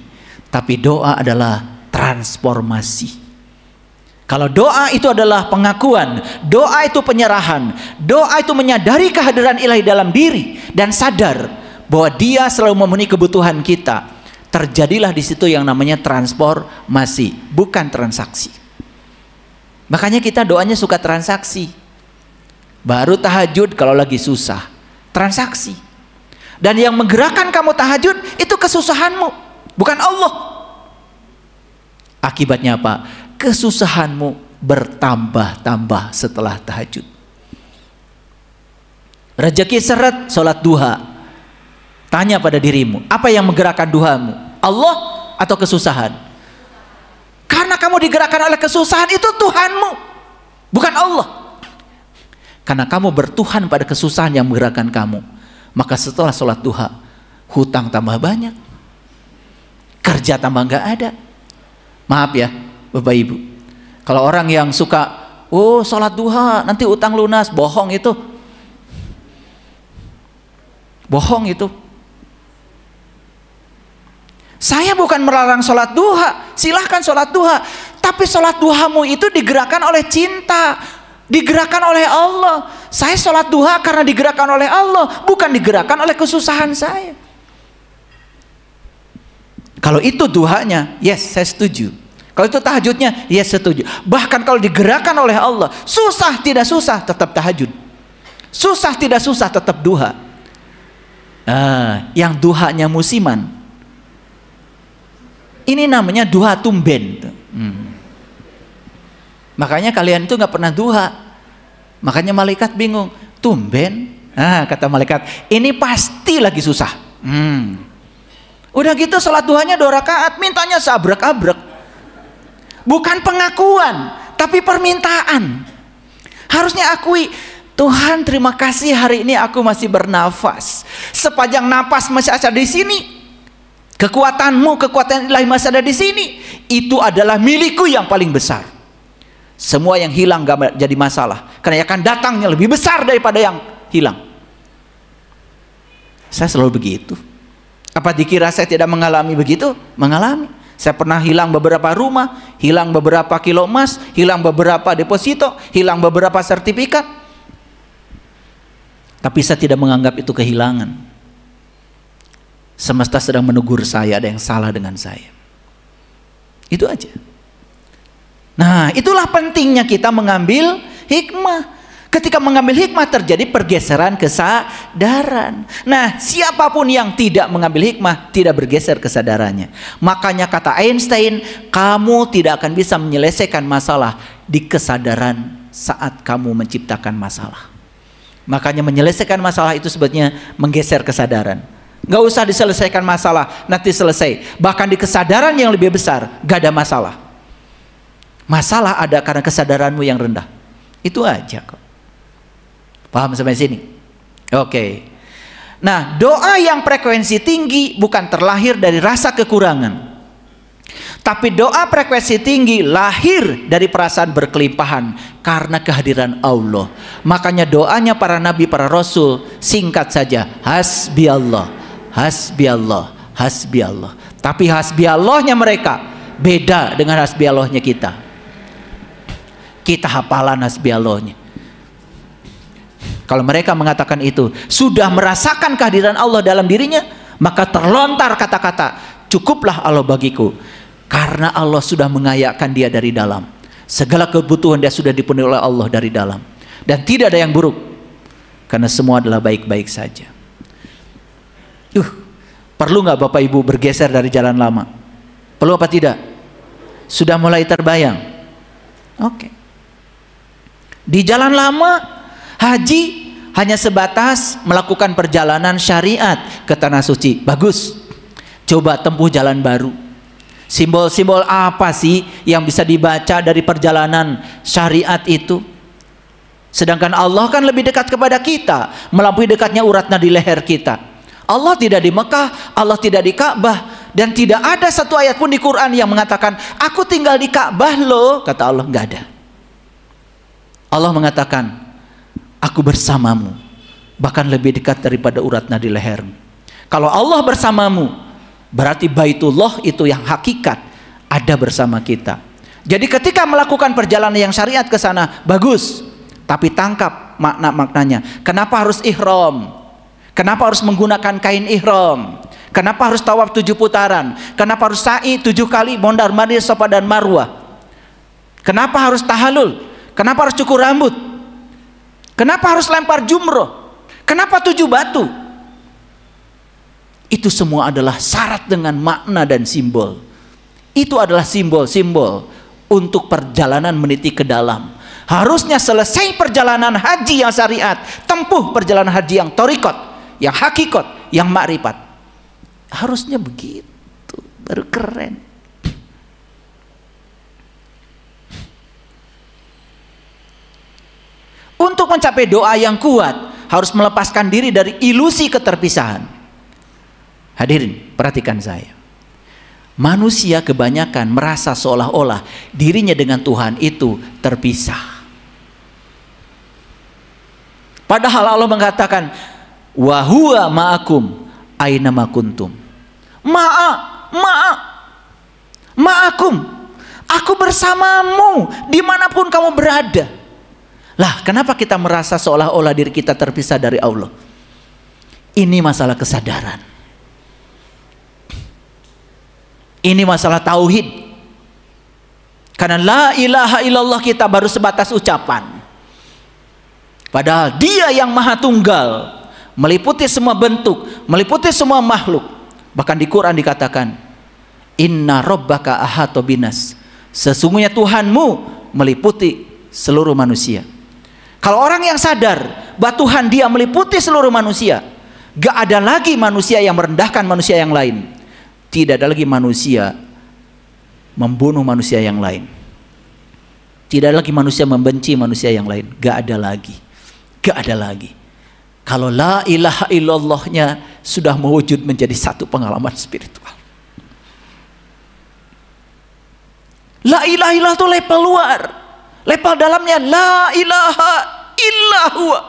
tapi doa adalah transformasi. Kalau doa itu adalah pengakuan, doa itu penyerahan, doa itu menyadari kehadiran ilahi dalam diri dan sadar bahwa dia selalu memenuhi kebutuhan kita, terjadilah di situ yang namanya transformasi, bukan transaksi. Makanya kita doanya suka transaksi. Baru tahajud kalau lagi susah, transaksi. Dan yang menggerakkan kamu tahajud itu kesusahanmu, bukan Allah. Akibatnya apa? Kesusahanmu bertambah-tambah setelah tahajud. Rezeki seret, sholat duha. Tanya pada dirimu, apa yang menggerakkan duhamu? Allah atau kesusahan? Karena kamu digerakkan oleh kesusahan, itu Tuhanmu, bukan Allah. Karena kamu bertuhan pada kesusahan yang menggerakkan kamu, maka setelah sholat duha, hutang tambah banyak, kerja tambah nggak ada. Maaf ya Bapak Ibu, kalau orang yang suka sholat duha nanti utang lunas, bohong itu. Bohong itu. Saya bukan melarang sholat duha, silahkan sholat duha, tapi sholat duhamu itu digerakkan oleh cinta, digerakkan oleh Allah. Saya sholat duha karena digerakkan oleh Allah, bukan digerakkan oleh kesusahan saya. Kalau itu duhanya, yes, saya setuju. Kalau itu tahajudnya, yes, setuju. Bahkan kalau digerakkan oleh Allah, susah tidak susah tetap tahajud, susah tidak susah tetap duha. Yang duhanya musiman, Ini namanya duha tumben. Makanya kalian itu nggak pernah duha. Makanya malaikat bingung, tumben. Nah, kata malaikat, ini pasti lagi susah. Udah gitu sholat duhanya 2 rakaat, mintanya seabrek-abrek. Bukan pengakuan, tapi permintaan. Harusnya akui, Tuhan terima kasih hari ini aku masih bernafas. Sepanjang napas masih ada di sini. Kekuatanmu, kekuatan ilahi masih ada di sini. Itu adalah milikku yang paling besar. Semua yang hilang gak jadi masalah, karena yang akan datangnya lebih besar daripada yang hilang. Saya selalu begitu. Apa dikira saya tidak mengalami begitu? Mengalami. Saya pernah hilang beberapa rumah, hilang beberapa kilo emas, hilang beberapa deposito, hilang beberapa sertifikat. Tapi saya tidak menganggap itu kehilangan. Semesta sedang menegur saya, ada yang salah dengan saya. Itu aja. Nah, itulah pentingnya kita mengambil hikmah. Ketika mengambil hikmah terjadi pergeseran kesadaran. Nah, siapapun yang tidak mengambil hikmah tidak bergeser kesadarannya. Makanya kata Einstein, kamu tidak akan bisa menyelesaikan masalah di kesadaran saat kamu menciptakan masalah. Makanya menyelesaikan masalah itu sebetulnya menggeser kesadaran. Gak usah diselesaikan masalah, nanti selesai. Bahkan di kesadaran yang lebih besar gak ada masalah. Masalah ada karena kesadaranmu yang rendah. Itu aja kok. Paham sampai sini? Oke. Nah, doa yang frekuensi tinggi bukan terlahir dari rasa kekurangan, tapi doa frekuensi tinggi lahir dari perasaan berkelimpahan karena kehadiran Allah. Makanya doanya para nabi, para rasul singkat saja, hasbi Allah, hasbi Allah, hasbi Allah. Tapi hasbi Allahnya mereka beda dengan hasbi Allahnya kita. Kita hafalan hasbi Allahnya. Kalau mereka mengatakan itu sudah merasakan kehadiran Allah dalam dirinya, maka terlontar kata-kata, cukuplah Allah bagiku, karena Allah sudah mengayakkan dia dari dalam. Segala kebutuhan dia sudah dipenuhi oleh Allah dari dalam, dan tidak ada yang buruk, karena semua adalah baik-baik saja. Perlu nggak Bapak Ibu bergeser dari jalan lama? Perlu apa tidak? Sudah mulai terbayang? Oke. Di jalan lama haji hanya sebatas melakukan perjalanan syariat ke tanah suci. Bagus. Coba tempuh jalan baru. Simbol-simbol apa sih yang bisa dibaca dari perjalanan syariat itu? Sedangkan Allah kan lebih dekat kepada kita, melampaui dekatnya urat nadi leher kita. Allah tidak di Mekah, Allah tidak di Ka'bah, dan tidak ada satu ayat pun di Quran yang mengatakan aku tinggal di Ka'bah loh. Kata Allah, nggak ada. Allah mengatakan aku bersamamu, bahkan lebih dekat daripada urat nadi lehermu. Kalau Allah bersamamu, berarti Baitullah itu yang hakikat ada bersama kita. Jadi ketika melakukan perjalanan yang syariat ke sana, bagus. Tapi tangkap makna-maknanya. Kenapa harus ihram? Kenapa harus menggunakan kain ihram? Kenapa harus tawaf 7 putaran? Kenapa harus sa'i 7 kali mondar-mandir Safa dan Marwah? Kenapa harus tahalul? Kenapa harus cukur rambut? Kenapa harus lempar jumroh? Kenapa 7 batu? Itu semua adalah syarat dengan makna dan simbol. Itu adalah simbol-simbol untuk perjalanan meniti ke dalam. Harusnya selesai perjalanan haji yang syariat, tempuh perjalanan haji yang torikot, yang hakikot, yang makrifat. Harusnya begitu, baru keren. Untuk mencapai doa yang kuat, harus melepaskan diri dari ilusi keterpisahan. Hadirin, perhatikan saya. Manusia kebanyakan merasa seolah-olah dirinya dengan Tuhan itu terpisah. Padahal Allah mengatakan, wa huwa ma'akum aina ma kuntum. Ma'akum, aku bersamamu dimanapun kamu berada. Lah, kenapa kita merasa seolah-olah diri kita terpisah dari Allah? Ini masalah kesadaran. Ini masalah tauhid. Karena la ilaha illallah kita baru sebatas ucapan. Padahal Dia yang Maha Tunggal, meliputi semua bentuk, meliputi semua makhluk. Bahkan di Quran dikatakan, Inna rabbaka ahata binas. Sesungguhnya Tuhanmu meliputi seluruh manusia. Kalau orang yang sadar bahwa Tuhan dia meliputi seluruh manusia, gak ada lagi manusia yang merendahkan manusia yang lain. Tidak ada lagi manusia membunuh manusia yang lain. Tidak ada lagi manusia membenci manusia yang lain. Gak ada lagi. Gak ada lagi. Kalau la ilaha illallahnya sudah mewujud menjadi satu pengalaman spiritual. La ilaha illallah itu level luar. Level dalamnya la ilaha illallah.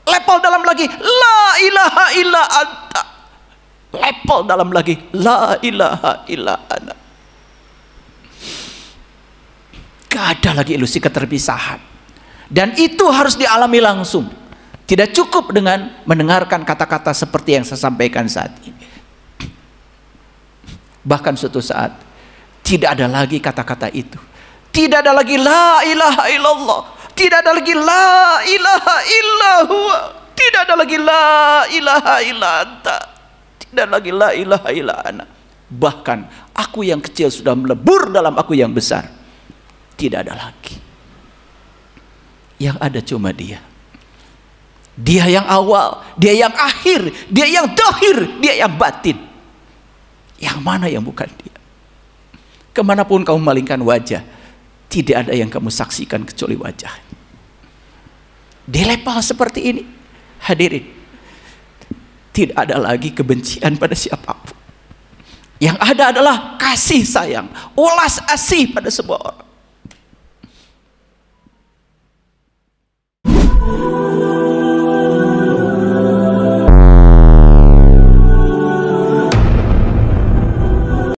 Level dalam lagi la ilaha illa anta. Level dalam lagi la ilaha illa ana. Gak ada lagi ilusi keterpisahan. Dan itu harus dialami langsung. Tidak cukup dengan mendengarkan kata-kata seperti yang saya sampaikan saat ini. Bahkan suatu saat tidak ada lagi kata-kata itu. Tidak ada lagi la ilaha illallah. Tidak ada lagi la ilaha illallah. Tidak ada lagi la ilaha illa anta. Tidak lagi la ilaha illa ana. Bahkan aku yang kecil sudah melebur dalam aku yang besar. Tidak ada lagi. Yang ada cuma dia. Dia yang awal, dia yang akhir, dia yang dohir, dia yang batin. Yang mana yang bukan dia? Kemanapun kamu malingkan wajah, tidak ada yang kamu saksikan kecuali wajah. Di level seperti ini, hadirin, tidak ada lagi kebencian pada siapapun. Yang ada adalah kasih sayang, ulas asih pada semua orang.